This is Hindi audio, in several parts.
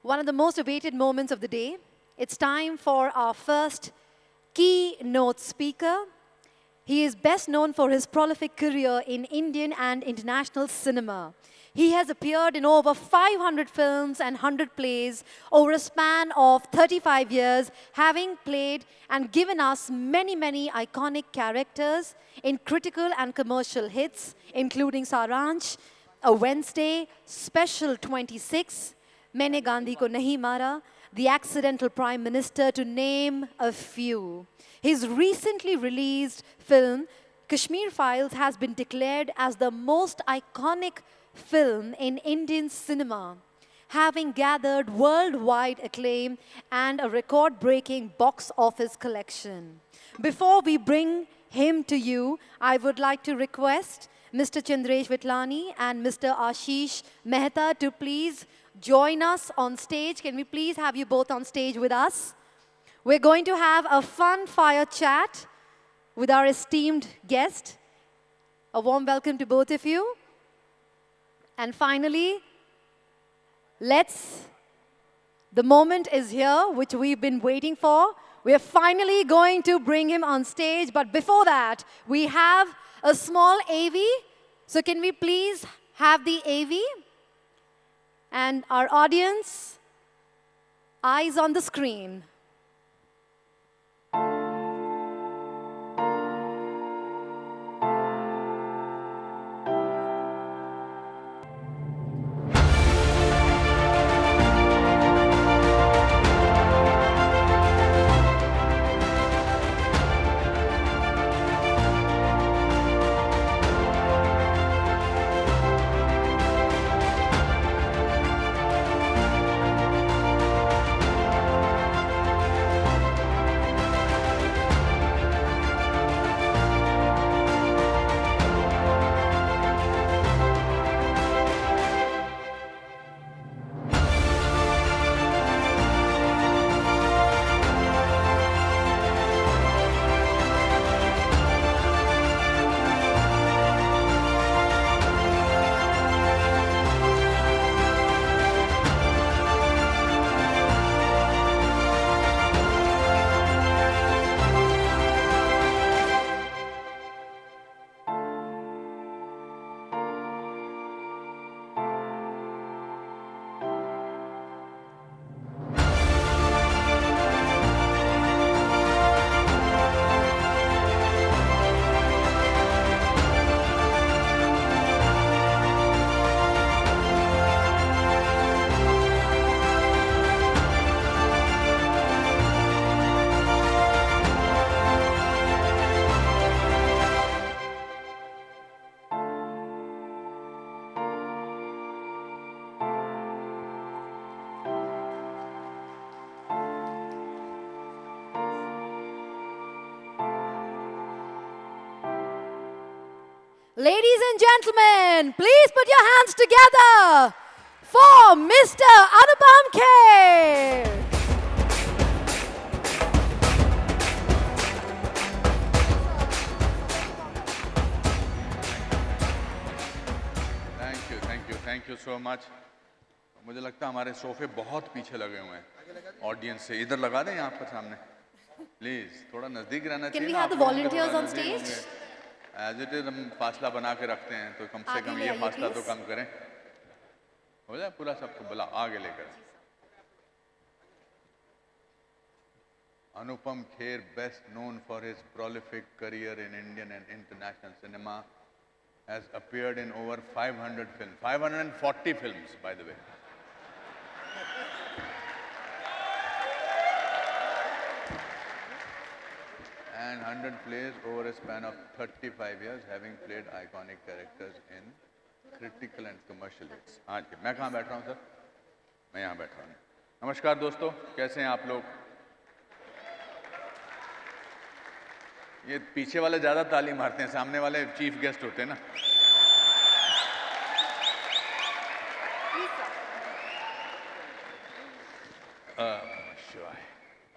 one of the most awaited moments of the day. It's time for our first keynote speaker. He is best known for his prolific career in Indian and international cinema. He has appeared in over 500 films and 100 plays over a span of 35 years, having played and given us many, many iconic characters in critical and commercial hits, including Saransh, A Wednesday, Special 26, Maine Gandhi Ko Nahi Mara, The Accidental Prime Minister, to name a few. His recently released film, Kashmir Files, has been declared as the most iconic film in Indian cinema, having gathered worldwide acclaim and a record-breaking box office collection. Before we bring him to you, I would like to request Mr. Chandresh Vitlani and Mr. Ashish Mehta to please join us on stage. Can we please have you both on stage with us? We're going to have a fun fire chat with our esteemed guest. A warm welcome to both of you. And finally, the moment is here, which we've been waiting for. We're finally going to bring him on stage. But before that, we have a small AV. So can we please have the AV? And our audience, eyes on the screen. Ladies and gentlemen, please put your hands together for Mr. Anupam Kher. Thank you so much. मुझे लगता है हमारे सोफे बहुत पीछे लगे हुए हैं ऑडियंस से. इधर लगा दें यहाँ पर सामने प्लीज. थोड़ा नजदीक रहना चाहिए. Can we have the volunteers on stage? As it is हम फासला बना के रखते हैं, तो कम से कम ये फासला तो कम करें. हो जाए पूरा सबको बुला आगे लेकर. Anupam Kher, best known for his prolific career in Indian and international cinema, has appeared in over 500 films, 540 films, by the way. And 100 plays over a span of 35 years, having played iconic characters in critical and commercial hits. हाँ जी, मैं कहाँ बैठ रहा हूँ सर? मैं यहाँ बैठ रहा हूँ. नमस्कार दोस्तों, कैसे हैं आप लोग? ये पीछे वाले ज़्यादा ताली मारते हैं, सामने वाले चीफ गेस्ट होते हैं ना. शिवाय,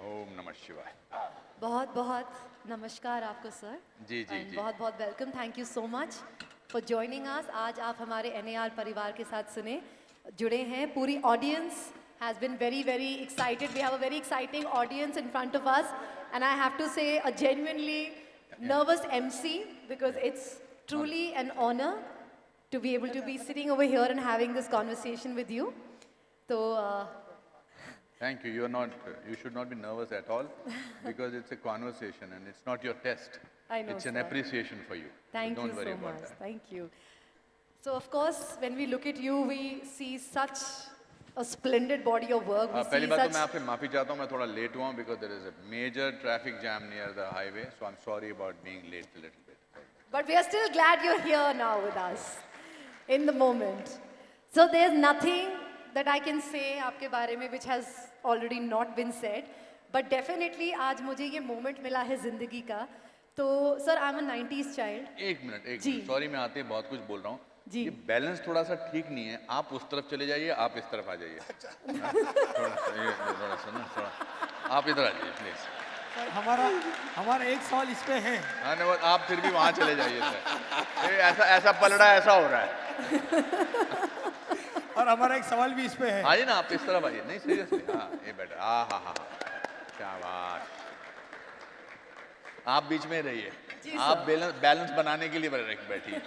ओम नमः शिवाय. बहुत बहुत नमस्कार आपको सर. जी जी जी. बहुत बहुत welcome. Thank you so much for joining us. आज आप हमारे NAR परिवार के साथ जुड़े हैं. पूरी audience has been very, very excited. We have a very exciting audience in front of us. And I have to say, a genuinely nervous MC, because it's truly an honor to be able to be sitting over here and having this conversation with you. So, Thank you. You should not be nervous at all because it's a conversation and it's not your test. I know, It's an sir. appreciation for you. Thank Don't you worry so about much. that. Thank you. So, of course, when we look at you, we see such a splendid body of work. We पहली see बात तो मैं such. आपसे माफी चाहता हूँ मैं थोड़ा लेट हुआ हूँ because there is a major traffic jam near the highway, so I'm sorry about being late a little bit. But we are still glad you're here now with us in the moment. So there's nothing that I can say आपके बारे में which has already not been said. But definitely आज मुझे ये moment मिला है जिंदगी का. तो sir, I'm a 90s child. एक मिनट जी। सॉरी मैं आते ही बहुत कुछ बोल रहा हूँ जी। ये बैलेंस थोड़ा सा ठीक नहीं है आप उस तरफ चले जाइए आप इस तरफ आ जाइए थोड़ा सा ना थोड़ा आप इधर आ जाइए प्लीज हमारा एक सवाल इस पे है। हाँ नहीं, आप फिर भी वहाँ चले जाइए सर ये ऐसा पलड़ा ऐसा हो रहा है और हमारा एक सवाल भी इस पे है। आइए ना आप इस तरफ आइए नहीं सीरियसली हाँ ये बेटर हाँ क्या बात आप बीच में रहिए जी, आप बैलेंस बनाने के लिए बैठिए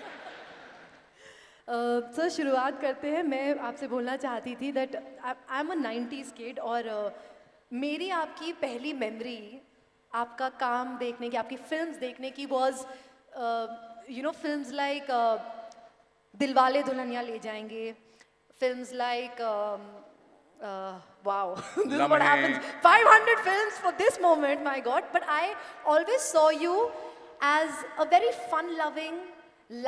सर शुरुआत करते हैं मैं आपसे बोलना चाहती थी that I am a 90s kid और मेरी आपकी पहली मेमोरी आपका काम देखने की आपकी फिल्म्स देखने की was you know films like Dilwale Dulhania ले जाएंगे films like wow this is what happens 500 films for this moment my god but I always saw you as a very fun loving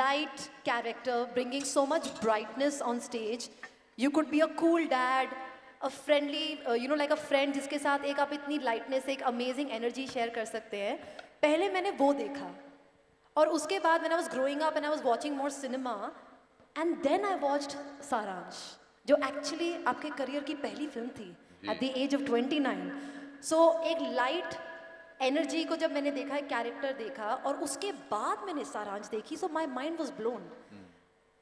light character bringing so much brightness on stage you could be a cool dad a friendly you know like a friend जिसके साथ एक आप इतनी lightness एक amazing energy share कर सकते हैं पहले मैंने वो देखा और उसके बाद when I was growing up and I was watching more cinema and then I watched सारांश जो एक्चुअली आपके करियर की पहली फिल्म थी एट द एज ऑफ 29 सो एक लाइट एनर्जी को जब मैंने देखा एक कैरेक्टर देखा और उसके बाद मैंने सारांश देखी so my mind was blown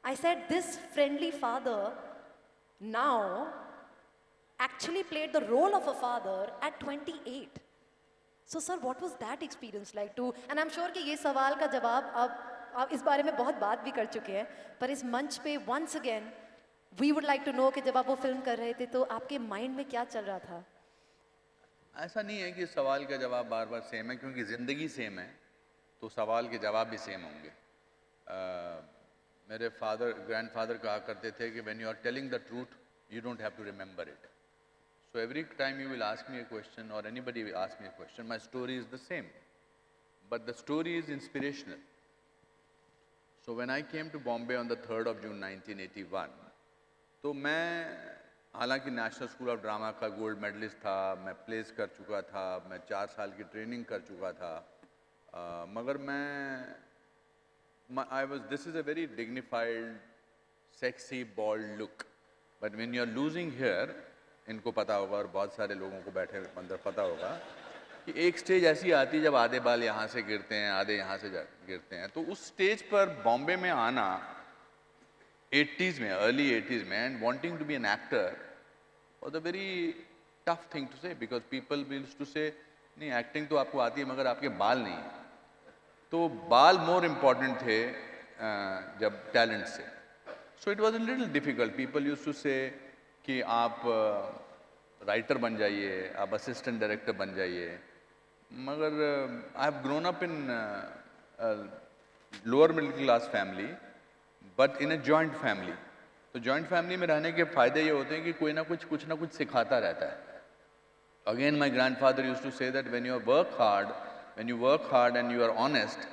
I said this friendly father now actually played the role of a father at 28 so sir what was that experience like to and I am sure कि ये सवाल का जवाब आप इस बारे में बहुत बात भी कर चुके हैं पर इस मंच पे once again we would like to know कि जब आप वो फिल्म कर रहे थे तो आपके माइंड में क्या चल रहा था ऐसा नहीं है कि सवाल का जवाब बार बार सेम है क्योंकि ज़िंदगी सेम है तो सवाल के जवाब भी सेम होंगे मेरे ग्रैंडफादर कहा करते थे कि when you are telling the truth you don't have to remember it so every time you will ask me a question और anybody will ask me a question my story is the same but the story is inspirational so when I came to Bombay on the 3rd of June 1981 तो मैं हालांकि नेशनल स्कूल ऑफ ड्रामा का गोल्ड मेडलिस्ट था मैं प्लेस कर चुका था मैं 4 साल की ट्रेनिंग कर चुका था मगर this is a very dignified sexy bald look but when you are losing hair इनको पता होगा और बहुत सारे लोगों को बैठे अंदर पता होगा कि एक स्टेज ऐसी आती है जब आधे बाल यहाँ से गिरते हैं आधे यहाँ से गिरते हैं तो उस स्टेज पर बॉम्बे में आना 80s में अर्ली 80s में and wanting to be an actor was a very tough thing to say because people wills to say नहीं एक्टिंग तो आपको आती है मगर आपके बाल नहीं तो बाल मोर इम्पॉर्टेंट थे जब टैलेंट से so it was a little difficult people used to say कि आप राइटर बन जाइए आप असिस्टेंट डायरेक्टर बन जाइए मगर I have grown up in lower middle class family but in a joint family तो जॉइंट फैमिली में रहने के फ़ायदे ये होते हैं कि कोई ना कुछ सिखाता रहता है again my grandfather use to say that when you work hard and you are honest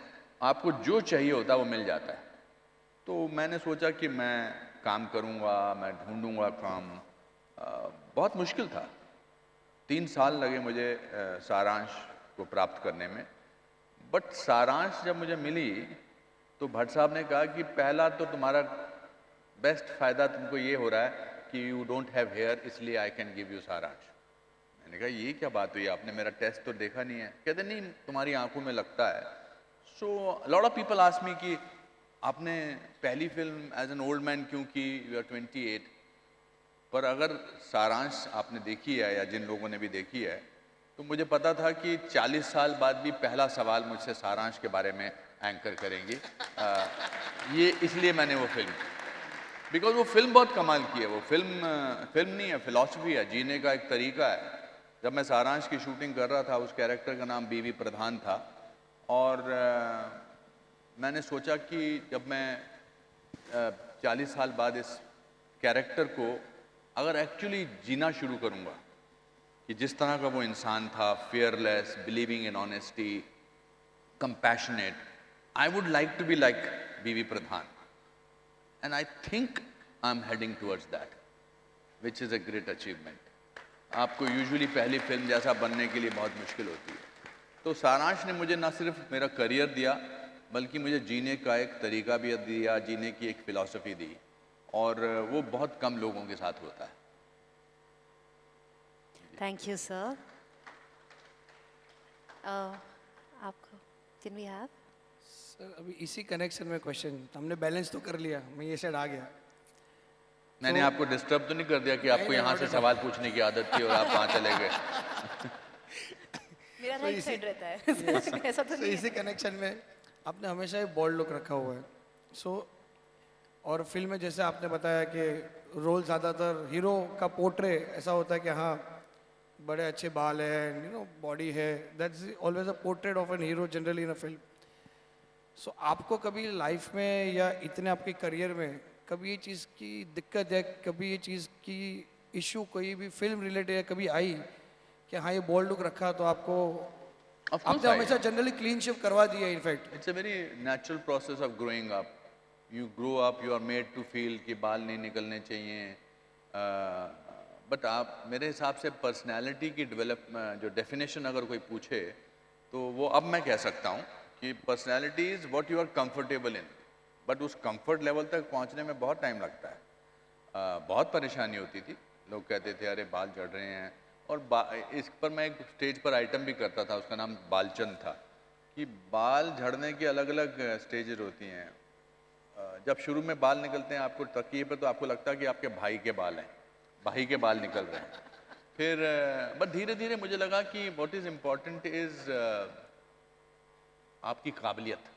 आपको जो चाहिए होता है वो मिल जाता है तो मैंने सोचा कि मैं काम करूँगा मैं ढूंढूंगा काम बहुत मुश्किल था 3 साल लगे मुझे सारांश को प्राप्त करने में बट सारांश जब मुझे मिली तो भट्ट साहब ने कहा कि पहला तो तुम्हारा बेस्ट फ़ायदा तुमको ये हो रहा है कि यू डोंट हैव हेयर इसलिए आई कैन गिव यू सारांश मैंने कहा ये क्या बात हुई आपने मेरा टेस्ट तो देखा नहीं है कहते नहीं तुम्हारी आंखों में लगता है so lot of people ask me कि आपने पहली फिल्म एज एन ओल्ड मैन क्यों की यू आर 28 पर अगर सारांश आपने देखी है या जिन लोगों ने भी देखी है, तो मुझे पता था कि 40 साल बाद भी पहला सवाल मुझसे सारांश के बारे में एंकर करेंगी। ये इसलिए मैंने वो फिल्म, बिकॉज वो फिल्म बहुत कमाल की है। वो फिल्म नहीं है, फिलॉसफी है, जीने का एक तरीका है। जब मैं सारांश की शूटिंग कर रहा था, उस कैरेक्टर का नाम बीवी प्रधान था, और मैंने सोचा कि जब मैं 40 साल बाद इस कैरेक्टर को अगर एक्चुअली जीना शुरू करूँगा, कि जिस तरह का वो इंसान था, fearless, believing in honesty, compassionate, I would like to be like B V Pradhan, and I think I am heading towards that, which is a great achievement. आपको यूजुअली पहली फिल्म जैसा बनने के लिए बहुत मुश्किल होती है। तो सारांश ने मुझे ना सिर्फ मेरा करियर दिया, बल्कि मुझे जीने का एक तरीका भी दिया, जीने की एक फ़िलॉसफी दी, और वो बहुत कम लोगों के साथ होता है। Thank you, sir. आपको can we have? सर अभी इसी कनेक्शन में क्वेश्चन, हमने बैलेंस तो कर लिया, मैं ये साइड आ गया। मैंने आपको डिस्टर्ब तो नहीं कर दिया कि आपको यहाँ से सवाल पूछने की आदत थी और आप वहाँ चले गए? मेरा राइट साइड रहता है। ऐसा तो तो नहीं है। इसी कनेक्शन में आपने हमेशा एक बोल्ड लुक रखा हुआ है। सो और फिल्म में जैसे आपने बताया कि रोल ज़्यादातर हीरो का पोर्ट्रे ऐसा होता है कि हाँ बड़े अच्छे बाल हैं, यू नो बॉडी है, that's always a portrait of an hero generally in a film. So आपको कभी लाइफ में या इतने आपके करियर में कभी ये चीज़ की दिक्कत है, कभी ये चीज़ की इशू कोई भी फिल्म रिलेटेड है कभी आई कि हाँ ये बोल्ड लुक रखा तो आपको आपने हमेशा जनरली क्लीन शेव करवा दिया? In fact it's a very natural process of growing up. You grow up, you are made to feel कि बाल नहीं निकलने चाहिए। बट आप मेरे हिसाब से पर्सनैलिटी की जो डेफिनेशन अगर कोई पूछे, तो वो अब मैं कह सकता हूँ कि personality is what you are comfortable in. But उस कंफर्ट लेवल तक पहुँचने में बहुत टाइम लगता है। बहुत परेशानी होती थी, लोग कहते थे अरे बाल झड़ रहे हैं, और इस पर मैं एक स्टेज पर आइटम भी करता था, उसका नाम बालचंद था, कि बाल झड़ने की अलग अलग स्टेजेस होती हैं। जब शुरू में बाल निकलते हैं आपको तकिए पे, तो आपको लगता है कि आपके भाई के बाल हैं, भाई के बाल निकल रहे हैं। फिर बट धीरे धीरे मुझे लगा कि व्हाट इज़ इम्पॉर्टेंट इज़ आपकी काबिलियत।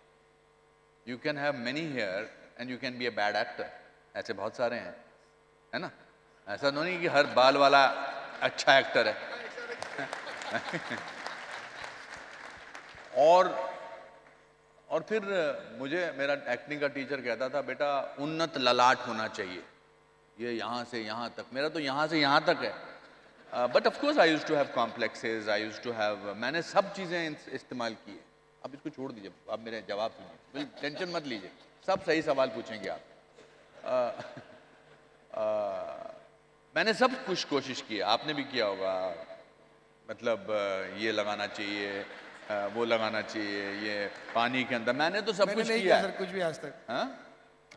You can have many hair and you can be a bad actor, ऐसे बहुत सारे हैं, है ना? ऐसा तो नहीं कि हर बाल वाला अच्छा एक्टर है। और फिर मुझे मेरा एक्टिंग का टीचर कहता था, बेटा उन्नत ललाट होना चाहिए, ये यहाँ से यहाँ तक, मेरा तो यहाँ से यहाँ तक है। But of course I used to have complexes, I used to have, मैंने सब चीज़ें इस्तेमाल की है। अब इसको छोड़ दीजिए, आप मेरे जवाब सुनिए, बिल्कुल टेंशन मत लीजिए, सब सही सवाल पूछेंगे आप। मैंने सब कुछ कोशिश की है, आपने भी किया होगा। मतलब ये लगाना चाहिए, वो लगाना चाहिए, ये पानी के अंदर, मैंने तो सब कुछ किया है। सर कुछ भी आज तक। हाँ,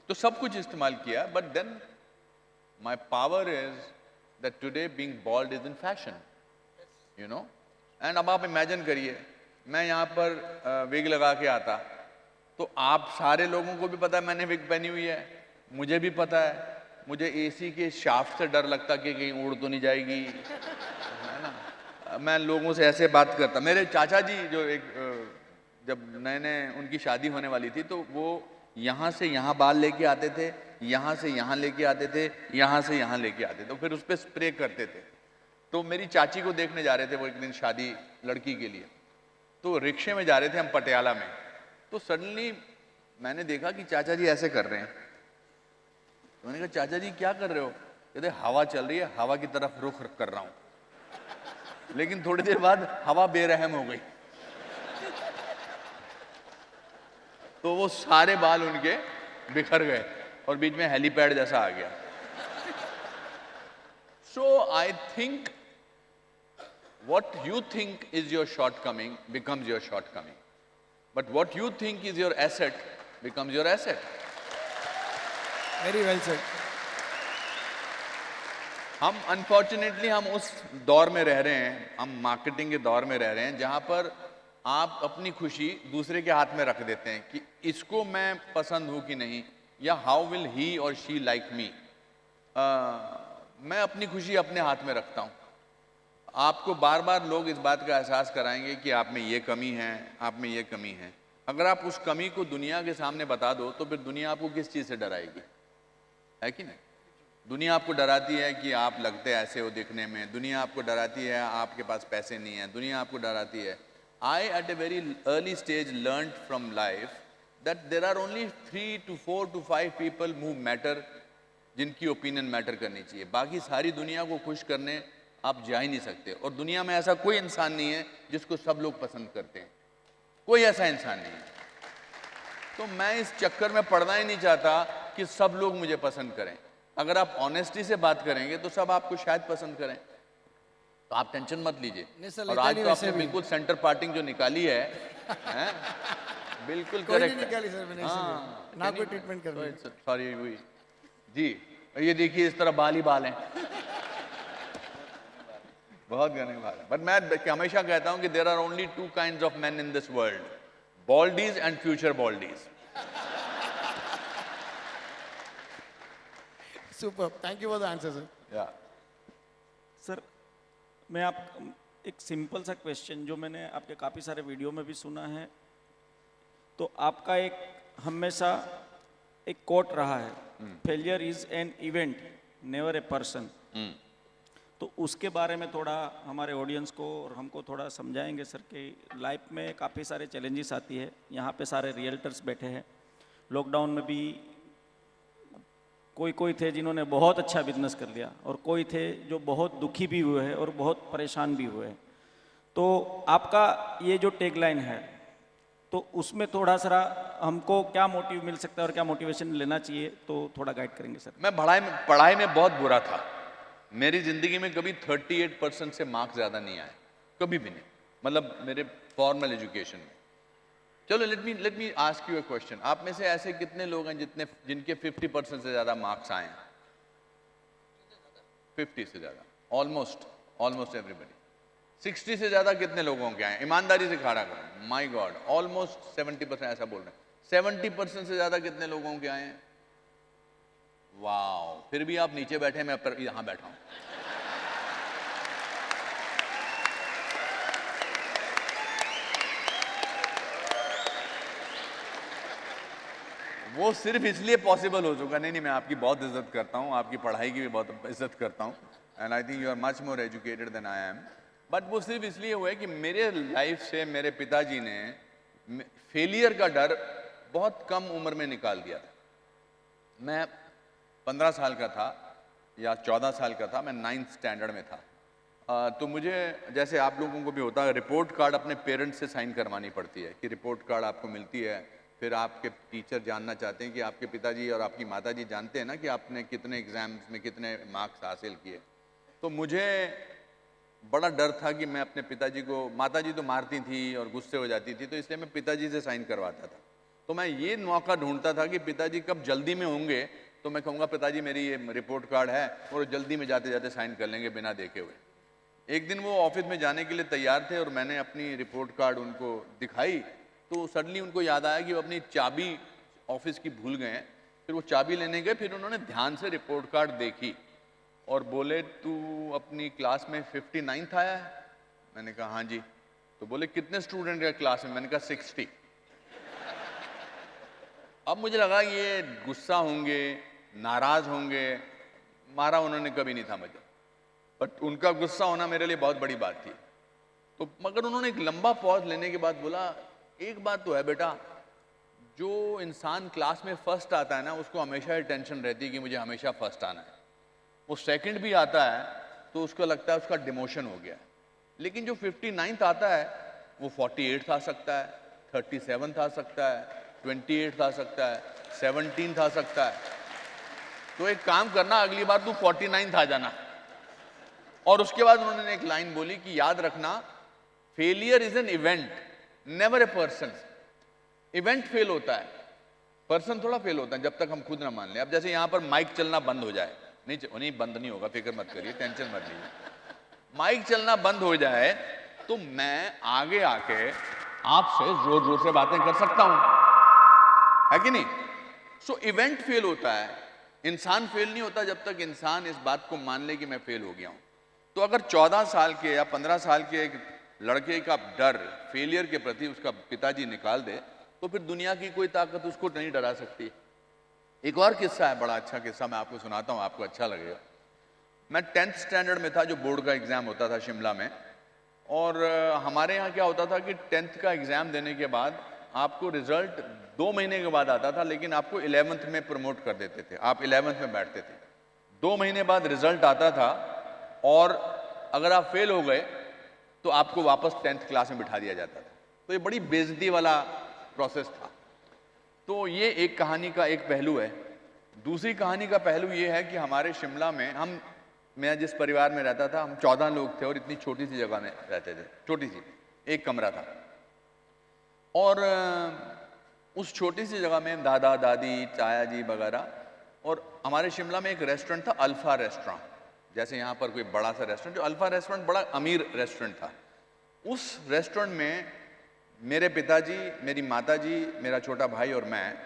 तो सब कुछ इस्तेमाल किया, but then my power is that today being bald is in fashion, you know. And अब आप इमेजिन करिए, मैं यहाँ पर विग लगा के आता, तो आप सारे लोगों को भी पता है मैंने विग पहनी हुई है, मुझे भी पता है, मुझे एसी के शाफ्ट से डर लगता कि कहीं उड़ तो नहीं जाएगी, है ना। मैं लोगों से ऐसे बात करता। मेरे चाचा जी जो एक जब नए नए उनकी शादी होने वाली थी, तो वो यहाँ से यहाँ बाल लेके आते थे, यहाँ से यहाँ लेके आते थे, यहाँ से यहाँ लेके आते थे, तो फिर उस पर स्प्रे करते थे। तो मेरी चाची को देखने जा रहे थे वो एक दिन शादी लड़की के लिए, तो रिक्शे में जा रहे थे हम पटियाला में, तो सडनली मैंने देखा कि चाचा जी ऐसे कर रहे हैं। तो मैंने कहा चाचा जी क्या कर रहे हो? कहते हवा चल रही है, हवा की तरफ रुख कर रहा हूँ। लेकिन थोड़ी देर बाद हवा बेरहम हो गई, तो वो सारे बाल उनके बिखर गए और बीच में हेलीपैड जैसा आ गया। So I think what you think is your shortcoming becomes your shortcoming, but what you think is your asset becomes your asset. Very well said. हम अनफॉर्चुनेटली हम उस दौर में रह रहे हैं, हम मार्केटिंग के दौर में रह रहे हैं, जहां पर आप अपनी खुशी दूसरे के हाथ में रख देते हैं कि इसको मैं पसंद हूं कि नहीं, या हाउ विल ही और शी लाइक मी। मैं अपनी खुशी अपने हाथ में रखता हूँ। आपको बार बार लोग इस बात का एहसास कराएंगे कि आप में ये कमी है, आप में ये कमी है। अगर आप उस कमी को दुनिया के सामने बता दो तो फिर दुनिया आपको किस चीज़ से डराएगी, है कि नहीं? दुनिया आपको डराती है कि आप लगते ऐसे हो दिखने में, दुनिया आपको डराती है आपके पास पैसे नहीं है, दुनिया आपको डराती है। I at a very early stage learn from life that there are only 3 to 4 to 5 people who matter, जिनकी ओपिनियन मैटर करनी चाहिए। बाकी सारी दुनिया को खुश करने आप जा ही नहीं सकते। और दुनिया में ऐसा कोई इंसान नहीं है जिसको सब लोग पसंद करते हैं, कोई ऐसा इंसान नहीं है। तो मैं इस चक्कर में पड़ना ही नहीं चाहता कि सब लोग मुझे पसंद करें। अगर आप ऑनेस्टी से बात करेंगे तो सब आपको शायद पसंद करें, तो आप टेंशन मत लीजिए। और आज तो आपने बिल्कुल सेंटर पार्टिंग जो निकाली है, हैं? बिल्कुल करेक्ट निकाली सर मैंने, हाँ, ना कोई ट्रीटमेंट करना। सॉरी जी, ये देखिए इस तरह बाल ही बाल हैं, बहुत घने बाल हैं। बट मैं हमेशा कहता हूं कि there are only 2 kinds of men in this world, baldies and future baldies. Super, thank you for the answer sir. या सर, मैं आप एक सिंपल सा क्वेश्चन जो मैंने आपके काफ़ी सारे वीडियो में भी सुना है, तो आपका एक हमेशा एक कोट रहा है, failure is an event never a person. तो उसके बारे में थोड़ा हमारे ऑडियंस को और हमको थोड़ा समझाएंगे सर कि लाइफ में काफ़ी सारे चैलेंजेस आती है। यहाँ पे सारे रियल्टर्स बैठे हैं, लॉकडाउन में भी कोई थे जिन्होंने बहुत अच्छा बिजनेस कर लिया और कोई थे जो बहुत दुखी भी हुए हैं और बहुत परेशान भी हुए हैं। तो आपका ये जो टैगलाइन है, तो उसमें थोड़ा सा हमको क्या मोटिव मिल सकता है और क्या मोटिवेशन लेना चाहिए, तो थोड़ा गाइड करेंगे सर। मैं पढ़ाई में बहुत बुरा था। मेरी जिंदगी में कभी 38% से मार्क्स ज़्यादा नहीं आए, कभी भी नहीं, मतलब मेरे फॉर्मल एजुकेशन में। चलो let me ask U A question. आप में से ऐसे कितने लोग हैं जिनके 50% से ज़्यादा मार्क्स आए हैं? 50 से ज़्यादा, ऑलमोस्ट एवरीबडी। 60 से ज़्यादा कितने लोगों के आए? ईमानदारी से खड़ा करो। माय गॉड, ऑलमोस्ट 70%, ऐसा बोल रहे हैं। 70% से ज़्यादा कितने लोगों के आए हैं? वाओ, फिर भी आप नीचे बैठे, मैं यहां बैठा हूं। वो सिर्फ इसलिए पॉसिबल हो चुका, नहीं मैं आपकी बहुत इज्जत करता हूं, आपकी पढ़ाई की भी बहुत इज्जत करता हूं, and I think you are much more educated than I am. But वो सिर्फ इसलिए हुआ है कि मेरे लाइफ से मेरे पिताजी ने फेलियर का डर बहुत कम उम्र में निकाल दिया था। मैं 15 साल का था या 14 साल का था, मैं 9th स्टैंडर्ड में था। तो मुझे, जैसे आप लोगों को भी होता है, रिपोर्ट कार्ड अपने पेरेंट्स से साइन करवानी पड़ती है कि रिपोर्ट कार्ड आपको मिलती है। फिर आपके टीचर जानना चाहते हैं कि आपके पिताजी और आपकी माताजी जानते हैं ना कि आपने कितने एग्जाम्स में कितने मार्क्स हासिल किए। तो मुझे बड़ा डर था कि मैं अपने पिताजी को, माताजी तो मारती थी और गुस्से हो जाती थी, तो इसलिए मैं पिताजी से साइन करवाता था। तो मैं ये मौका ढूंढता था कि पिताजी कब जल्दी में होंगे तो मैं कहूँगा पिताजी मेरी ये रिपोर्ट कार्ड है, और जल्दी में जाते जाते साइन कर लेंगे बिना देखे हुए। एक दिन वो ऑफिस में जाने के लिए तैयार थे और मैंने अपनी रिपोर्ट कार्ड उनको दिखाई, तो सडनली उनको याद आया कि वो अपनी चाबी ऑफिस की भूल गए हैं। फिर वो चाबी लेने गए, फिर उन्होंने ध्यान से रिपोर्ट कार्ड देखी और बोले, तू अपनी क्लास में 59th आया है? मैंने कहा हाँ जी। तो बोले कितने स्टूडेंट है क्लास में? मैंने कहा 60। अब मुझे लगा ये गुस्सा होंगे, नाराज होंगे, मारा उन्होंने कभी नहीं था मुझे, बट उनका गुस्सा होना मेरे लिए बहुत बड़ी बात थी। तो मगर उन्होंने एक लंबा पॉज लेने के बाद बोला, एक बात तो है बेटा, जो इंसान क्लास में फर्स्ट आता है ना, उसको हमेशा ये टेंशन रहती है कि मुझे हमेशा फर्स्ट आना है। वो सेकंड भी आता है तो उसको लगता है उसका डिमोशन हो गया है। लेकिन जो 59th आता है वो 48th आ सकता है, 37th आ सकता है, 28th आ सकता है, 17th आ सकता है। तो एक काम करना, अगली बार तू 49th आ जाना। और उसके बाद उन्होंने एक लाइन बोली कि याद रखना, failure is an event never a person. Event fail होता है, पर्सन थोड़ा फेल होता है जब तक हम खुद ना मान लें। अब जैसे यहां पर माइक चलना बंद हो जाए, नहीं बंद नहीं होगा, फिक्र मत करिए, टेंशन मत लीजिए। माइक चलना बंद हो जाए तो मैं आगे आके आपसे जोर जोर से बातें कर सकता हूं, है कि नहीं? सो इवेंट फेल होता है, इंसान फेल नहीं होता जब तक इंसान इस बात को मान ले कि मैं फेल हो गया हूं। तो अगर 14 साल के या 15 साल के एक लड़के का डर फेलियर के प्रति उसका पिताजी निकाल दे, तो फिर दुनिया की कोई ताकत उसको नहीं डरा सकती। एक और किस्सा है, बड़ा अच्छा किस्सा, मैं आपको सुनाता हूं, आपको अच्छा लगेगा। मैं 10th स्टैंडर्ड में था, जो बोर्ड का एग्जाम होता था शिमला में, और हमारे यहाँ क्या होता था कि 10th का एग्जाम देने के बाद आपको रिजल्ट 2 महीने के बाद आता था, लेकिन आपको 11th में प्रमोट कर देते थे, आप 11th में बैठते थे। 2 महीने बाद रिजल्ट आता था, और अगर आप फेल हो गए तो आपको वापस 10th क्लास में बिठा दिया जाता था। तो ये बड़ी बेइज्जती वाला प्रोसेस था। तो ये एक कहानी का एक पहलू है। दूसरी कहानी का पहलू ये है कि हमारे शिमला में मैं जिस परिवार में रहता था, हम 14 लोग थे और इतनी छोटी सी जगह में रहते थे, छोटी सी एक कमरा था। और उस छोटी सी जगह में दादा दादी, चाया जी वगैरह, और हमारे शिमला में एक रेस्टोरेंट था, अल्फा रेस्टोरेंट। जैसे यहाँ पर कोई बड़ा सा रेस्टोरेंट, जो अल्फा रेस्टोरेंट बड़ा अमीर रेस्टोरेंट था। उस रेस्टोरेंट में मेरे पिताजी, मेरी माताजी, मेरा छोटा भाई और मैं,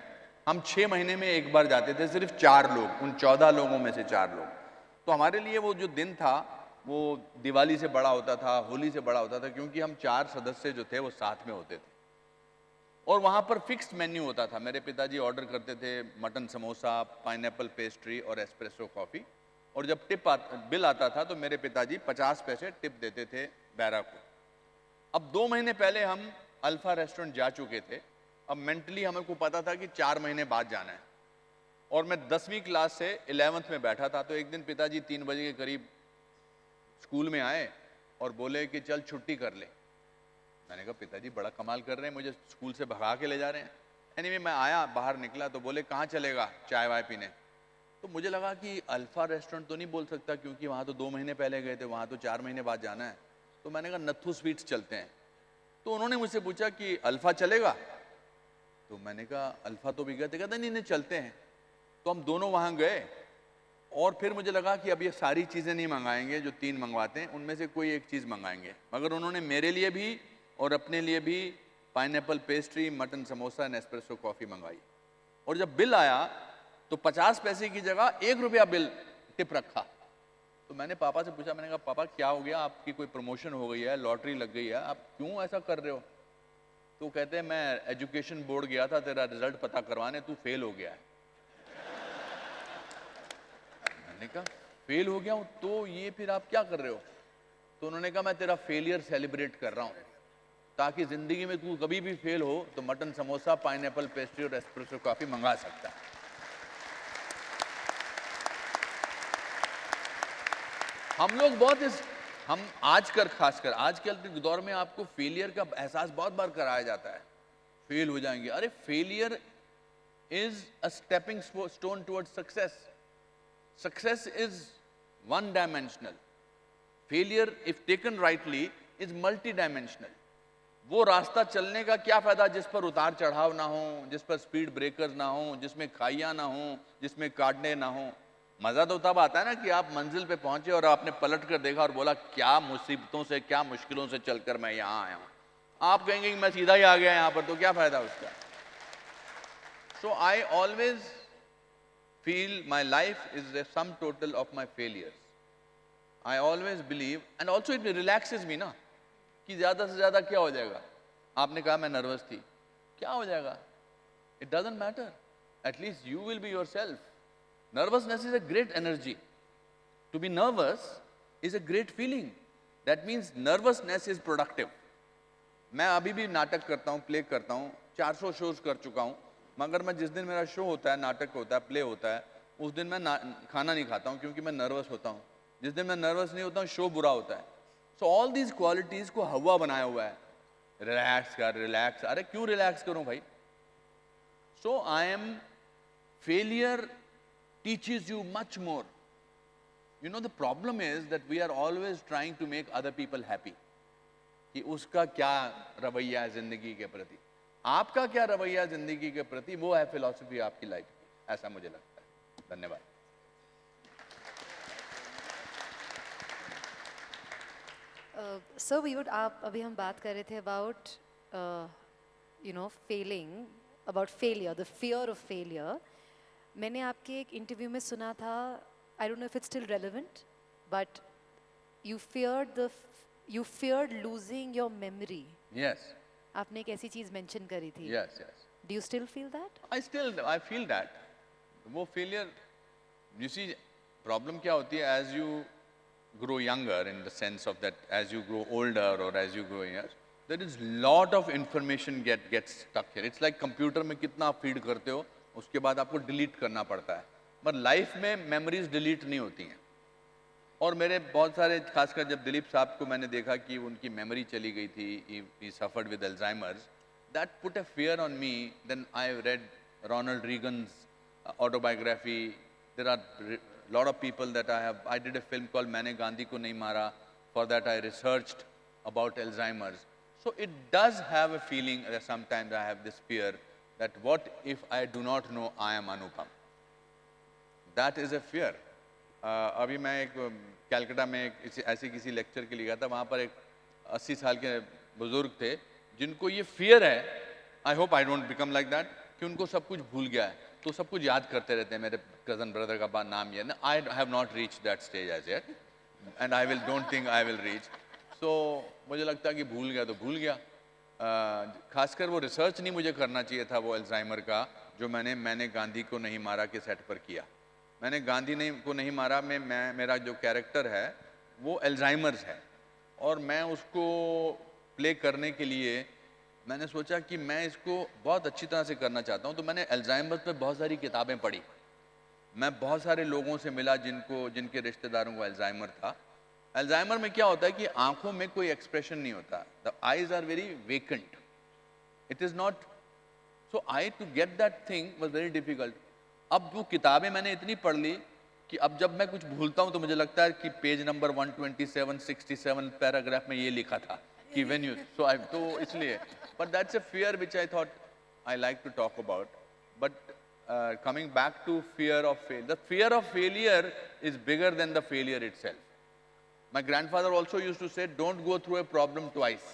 हम 6 महीने में एक बार जाते थे, सिर्फ 4 लोग, उन 14 लोगों में से 4 लोग। तो हमारे लिए वो जो दिन था वो दिवाली से बड़ा होता था, होली से बड़ा होता था, क्योंकि हम 4 सदस्य जो थे वो साथ में होते थे। और वहाँ पर फिक्स्ड मेन्यू होता था। मेरे पिताजी ऑर्डर करते थे मटन समोसा, पाइनएप्पल पेस्ट्री और एस्प्रेसो कॉफ़ी, और जब बिल आता था तो मेरे पिताजी 50 पैसे टिप देते थे बैरा को। अब 2 महीने पहले हम अल्फा रेस्टोरेंट जा चुके थे। अब मेंटली हमको पता था कि 4 महीने बाद जाना है, और मैं 10वीं क्लास से 11th में बैठा था। तो एक दिन पिताजी 3 बजे के करीब स्कूल में आए और बोले कि चल छुट्टी कर ले। मैंने कहा पिताजी बड़ा कमाल कर रहे हैं, मुझे स्कूल से भगा के ले जा रहे हैं। एनीवे मैं आया, बाहर निकला तो बोले कहाँ चलेगा चाय वाय पीने। तो मुझे लगा कि अल्फा रेस्टोरेंट तो नहीं बोल सकता, क्योंकि वहाँ तो 2 महीने पहले गए थे, वहाँ तो 4 महीने बाद जाना है। तो मैंने कहा नथु स्वीट्स चलते हैं। तो उन्होंने मुझसे पूछा कि अल्फा चलेगा? तो मैंने कहा अल्फा तो भी गए थे। कहते नहीं नहीं चलते हैं। तो हम दोनों वहाँ गए, और फिर मुझे लगा कि अब ये सारी चीज़ें नहीं मंगाएंगे जो 3 मंगवाते हैं, उनमें से कोई एक चीज़ मंगाएंगे। मगर उन्होंने मेरे लिए भी और अपने लिए भी pineapple pastry, mutton samosa, Nespresso coffee मंगाई। और जब बिल आया तो 50 पैसे की जगह 1 रुपया बिल टिप रखा। तो मैंने पापा से पूछा, मैंने कहा पापा क्या हो गया, आपकी कोई प्रमोशन हो गई है, लॉटरी लग गई है, आप क्यों ऐसा कर रहे हो? तो कहते हैं मैं एजुकेशन बोर्ड गया था तेरा रिजल्ट पता करवाने, तू फेल हो गया है। मैंने कहा फेल हो गया हूं, तो ये फिर आप क्या कर रहे हो? तो उन्होंने कहा मैं तेरा फेलियर सेलिब्रेट कर रहा हूं, ताकि जिंदगी में तू कभी भी फेल हो तो मटन समोसा, पाइनएप्पल पेस्ट्री और एस्प्रेसो कॉफी मंगा सकता है। हम लोग हम खासकर आजकल के दौर में आपको फेलियर का एहसास बहुत बार कराया जाता है। फेल हो जाएंगे, अरे failure is a stepping stone towards success. Success is one dimensional, failure if taken rightly is multi dimensional. वो रास्ता चलने का क्या फायदा जिस पर उतार चढ़ाव ना हो, जिस पर स्पीड ब्रेकर्स ना हो, जिसमें खाइयां ना हो, जिसमें काटने ना हो। मजा तो तब आता है ना कि आप मंजिल पे पहुंचे और आपने पलट कर देखा और बोला क्या मुसीबतों से, क्या मुश्किलों से चलकर मैं यहां आया हूं। आप कहेंगे कि मैं सीधा ही आ गया यहां पर, तो क्या फायदा उसका? So I always feel my life is the sum total of my failures. I always believe, and also it relaxes me ना, कि ज्यादा से ज्यादा क्या हो जाएगा। आपने कहा मैं नर्वस थी, क्या हो जाएगा? It doesn't matter, at least you will be your self. Nervousness is a great energy. To be nervous is a great feeling. That means nervousness is productive. मैं अभी भी नाटक करता हूँ, प्ले करता हूँ, 400 शोज कर चुका हूँ, मगर मैं जिस दिन मेरा शो होता है, नाटक होता है, प्ले होता है, उस दिन मैं खाना नहीं खाता हूँ, क्योंकि मैं नर्वस होता हूँ। जिस दिन मैं नर्वस नहीं होता हूँ, शो बुरा होता है। सो ऑल दीज क्वालिटीज को हवा बनाया हुआ है। रिलैक्स कर, रिलैक्स, अरे क्यों रिलैक्स करूँ भाई? So I am failure teaches you much more. You know, the problem is that we are always trying to make other people happy. कि उसका क्या रवैया है जिंदगी के प्रति, आपका क्या रवैया जिंदगी के प्रति, वो है फिलॉसफी आपकी लाइफ की, ऐसा मुझे लगता है। धन्यवाद। सर आप अभी हम बात कर रहे थे about failing, about failure, the fear of failure. मैंने आपके एक इंटरव्यू में सुना था, I don't know if it's still relevant, but you feared losing your memory. Yes, आपने एक ऐसी चीज मेंशन करी थी. yes, yes. Do you still feel that? I feel that. वो failure, you see, problem क्या होती है, as you grow younger, in the sense of that, as you grow older or as you grow younger, there is lot of information gets stuck here. It's like computer में कितना आप feed करते हो, उसके बाद आपको delete करना पड़ता है. पर life में memories delete नहीं होती हैं. और मेरे बहुत सारे, खासकर जब दिलीप साहब को मैंने देखा कि उनकी मेमोरी चली गई थी, he suffered with Alzheimer's, that put a fear on me. Then I read Ronald Reagan's autobiography. There are lot of people that I did a film called मैंने गांधी को नहीं मारा. For that I researched about Alzheimer's. So it does have a feeling that sometimes I have this fear that what if I do not know I am Anupam. That is a fear. अभी मैं एक कलकत्ता में ऐसे किसी लेक्चर के लिए गया था, वहाँ पर एक 80 साल के बुजुर्ग थे जिनको ये फियर है, I hope I don't become like that, कि उनको सब कुछ भूल गया है, तो सब कुछ याद करते रहते हैं. मेरे कज़न ब्रदर का नाम ये है ना. I have not reach that stage as yet, and I will don't think I will reach. So मुझे लगता है कि भूल गया तो भूल गया. खासकर वो रिसर्च नहीं मुझे करना चाहिए था वो अल्जाइमर का, जो मैंने गांधी को नहीं मारा के सेट पर किया. मैंने गांधी को नहीं मारा में मेरा जो कैरेक्टर है वो अल्जाइमर्स है, और मैं उसको प्ले करने के लिए मैंने सोचा कि मैं इसको बहुत अच्छी तरह से करना चाहता हूँ. तो मैंने अल्जाइमर्स पे बहुत सारी किताबें पढ़ी, मैं बहुत सारे लोगों से मिला जिनके रिश्तेदारों को अल्जाइमर था. अल्जाइमर में क्या होता है कि आंखों में कोई एक्सप्रेशन नहीं होता. The eyes are very vacant. It is not so I to get that thing was very difficult. अब वो किताबें मैंने इतनी पढ़ ली कि अब जब मैं कुछ भूलता हूँ तो मुझे लगता है कि पेज नंबर 127, 67 पैराग्राफ में ये लिखा था कि व्हेन यू, तो इसलिए. But that's a fear which I thought I like to talk about. But coming back to fear of failure, the fear of failure is bigger than the failure itself. My grandfather also used to say, don't go through a problem twice,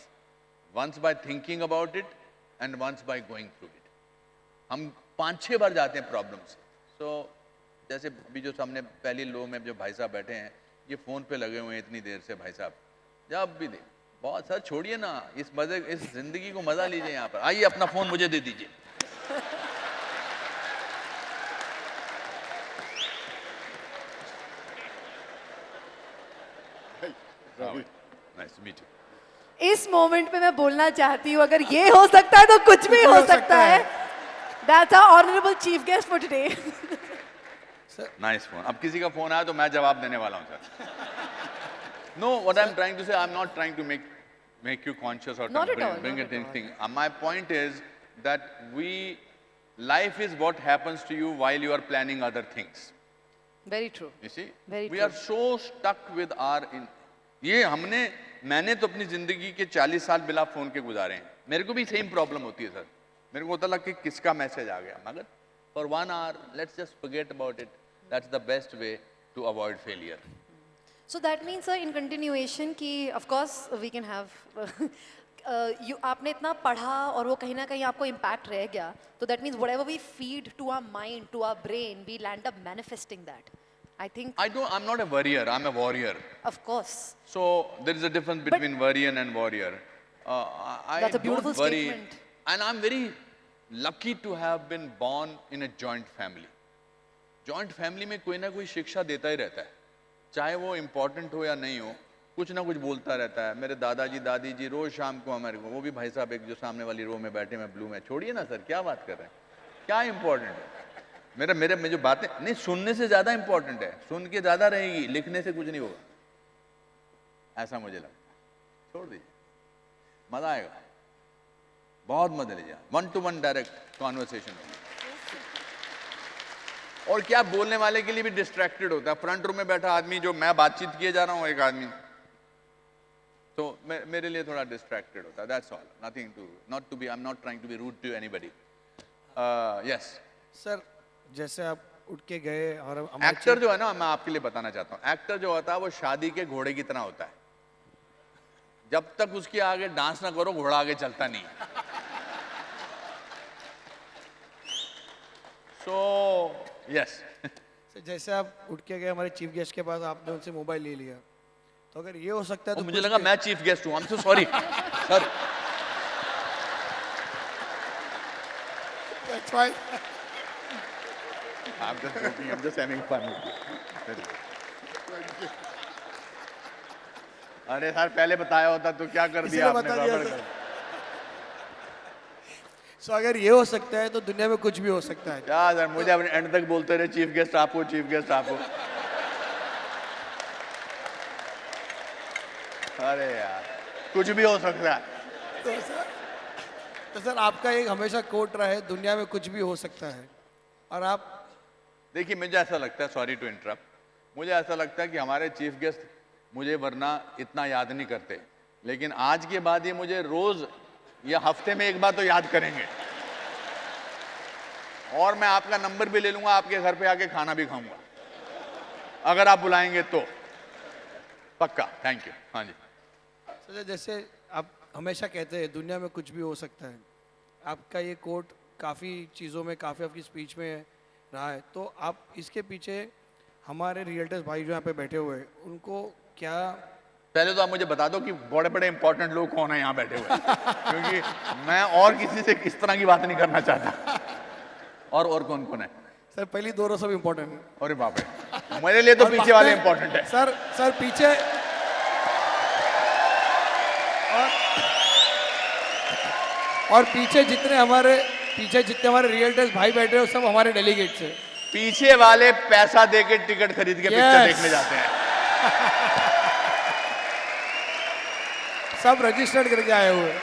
once by thinking about it and once by going through it. हम 5-6 बार जाते हैं प्रॉब्लम से. So, जैसे अभी जो सामने पहली लो में जो भाई साहब बैठे हैं, ये फ़ोन पे लगे हुए हैं इतनी देर से. भाई साहब जब भी दे, बहुत सर छोड़िए ना, इस मज़े, इस ज़िंदगी को मज़ा लीजिए. यहाँ पर आइए, अपना फ़ोन मुझे दे दीजिए. Nice to meet you. इस मोमेंट पे मैं बोलना चाहती हूँ, अगर ये हो सकता है तो कुछ भी हो सकता है. That's our honorable chief guest for today. Nice phone. अब किसी का फोन आया तो मैं जवाब देने वाला हूँ sir. No, what I'm trying to say, I'm not trying to make you conscious or Not at all, bring not it at anything. My point is that life is what happens to you while you are planning other things. Very true. You see, Very we true. are so stuck with ये मैंने तो अपनी जिंदगी के 40 साल बिना फोन के गुजारे हैं. मेरे को भी सेम प्रॉब्लम होती है सर. मेरे को होता लगा कि किसका मैसेज आ गया, मगर for 1 hour let's just forget about it. That's the best way to avoid failure. So that means, sir, in continuation कि of course we can have आपने इतना पढ़ा और वो कहीं ना कहीं आपको impact रह गया, तो that means whatever we feed to our mind, to our brain, we land up manifesting that. I think. I'm not a worrier. I'm a warrior. Of course. So there is a difference between worrier and warrior. That's a beautiful don't worry, statement. and I'm very lucky to have been born in a joint family. Joint family में कोई ना कोई शिक्षा देता ही रहता है, चाहे वो important हो या नहीं हो, कुछ ना कुछ बोलता रहता है. मेरे दादाजी दादी जी रोज शाम को हमारे को, वो भी भाई साहब एक जो सामने वाली रो में बैठे हैं ब्लू में, छोड़िए ना सर, क्या बात कर रहे हैं, क्या important है. मेरे में जो बातें नहीं, सुनने से ज्यादा इंपॉर्टेंट है. सुन के ज्यादा रहेगी, लिखने से कुछ नहीं होगा, ऐसा मुझे लगता है. छोड़ दीजिए, मजा आएगा, बहुत मजा लीजिए. 1-to-1 direct conversation. और क्या बोलने वाले के लिए भी डिस्ट्रैक्टेड होता है. फ्रंट रूम में बैठा आदमी, जो मैं बातचीत किए जा रहा हूँ एक आदमी, तो मेरे लिए थोड़ा डिस्ट्रैक्टेड होता है. That's all. Nothing to, not to be, I am not trying to be rude to anybody. Yes sir, जैसे आप उठ के गए और एक्टर जो है ना, मैं आपके लिए बताना चाहता हूँ, एक्टर जो होता है वो शादी के घोड़े की तरह होता है. जब तक उसके आगे डांस ना करो, घोड़ा आगे चलता नहीं. So यस सर जैसे आप उठ के गए हमारे चीफ गेस्ट के पास, आपने उनसे मोबाइल ले लिया, तो अगर ये हो सकता है तो मुझे पूछ लगा के- मैं चीफ गेस्ट हूं, I am so sorry sir. That's fine. I'm just joking, I'm just having fun with you. अरे सर पहले बताया होता तो क्या कर दिया इसीलिए आपने, बता दिया गड़बड़ सर। कर। सो अगर ये हो सकता है तो दुनिया में कुछ भी हो सकता है। क्या सर, मुझे अपने एंड तक बोलते रहे चीफ गेस्ट आपको, चीफ गेस्ट आपको। अरे यार कुछ भी हो सकता है। तो सर आपका एक हमेशा कोट रहा है, दुनिया में कुछ भी हो सकता है, और आप देखिए मुझे ऐसा लगता है, सॉरी टू इंटरप्ट, मुझे ऐसा लगता है कि हमारे चीफ गेस्ट मुझे वरना इतना याद नहीं करते, लेकिन आज के बाद ये मुझे रोज या हफ्ते में एक बार तो याद करेंगे, और मैं आपका नंबर भी ले लूंगा, आपके घर पे आके खाना भी खाऊंगा अगर आप बुलाएंगे तो, पक्का। Thank you. हाँ जी। सर जैसे आप हमेशा कहते हैं दुनिया में कुछ भी हो सकता है, आपका ये कोट काफ़ी चीज़ों में, काफ़ी आपकी स्पीच में रहा है, तो आप इसके पीछे हमारे रियल्टर्स भाई जो यहाँ पे बैठे हुए हैं उनको क्या, पहले तो आप मुझे बता दो कि बड़े बड़े इंपॉर्टेंट लोग कौन है यहाँ बैठे हुए क्योंकि मैं और किसी से इस तरह की बात नहीं करना चाहता। और कौन कौन है? सर पहली दो रो सब इम्पोर्टेंट है। अरे बाप रे, मेरे लिए तो और पीछे बाद वाले में- इंपॉर्टेंट है। सर पीछे और पीछे जितने हमारे रियल्टर्स भाई बैठे हैं वो सब हमारे डेलीगेट्स हैं। पीछे वाले पैसा दे के टिकट खरीद के पिक्चर Yes. देखने जाते हैं। सब रजिस्टर्ड करके आए हुए हैं।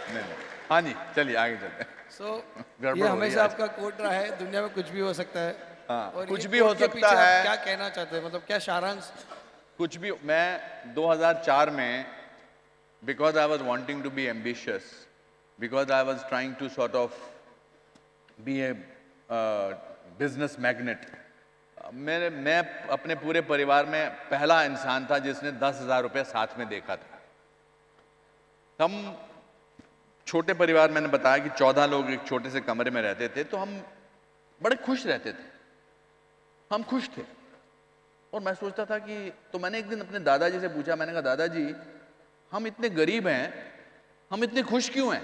नहीं, नहीं। हाँ जी चलिए आगे चलते हैं। सो गड़बड़ ये हो रही हमेशा है आज। आपका कोट रहा है, दुनिया में कुछ भी हो सकता है। हाँ, और कुछ ये भी हो कोट के सकता पीछे आप है। क्या कहना चाहते हैं, मतलब क्या सारांश? कुछ भी, मैं 2004 में, because I was wanting to be ambitious, because I was trying to sort of be a business magnet, मैं अपने पूरे परिवार में पहला इंसान था जिसने 10,000 रुपये साथ में देखा था। हम छोटे परिवार, मैंने बताया कि 14 लोग एक छोटे से कमरे में रहते थे, तो हम बड़े खुश रहते थे, हम खुश थे। और मैं सोचता था कि, तो मैंने एक दिन अपने दादाजी से पूछा, मैंने कहा दादाजी हम इतने गरीब हैं, हम इतने खुश क्यों हैं?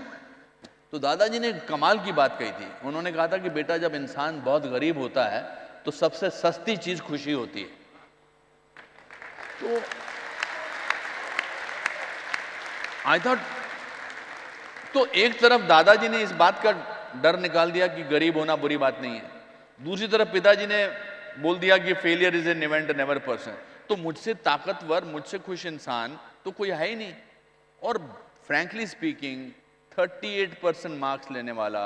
तो दादाजी ने कमाल की बात कही थी। उन्होंने कहा था कि बेटा जब इंसान बहुत गरीब होता है तो सबसे सस्ती चीज खुशी होती है। तो आई थॉट, तो एक तरफ दादाजी ने इस बात का डर निकाल दिया कि गरीब होना बुरी बात नहीं है, दूसरी तरफ पिताजी ने बोल दिया कि failure is an event never person. तो मुझसे ताकतवर, मुझसे खुश इंसान तो कोई है ही नहीं। और फ्रैंकली स्पीकिंग 38% मार्क्स लेने वाला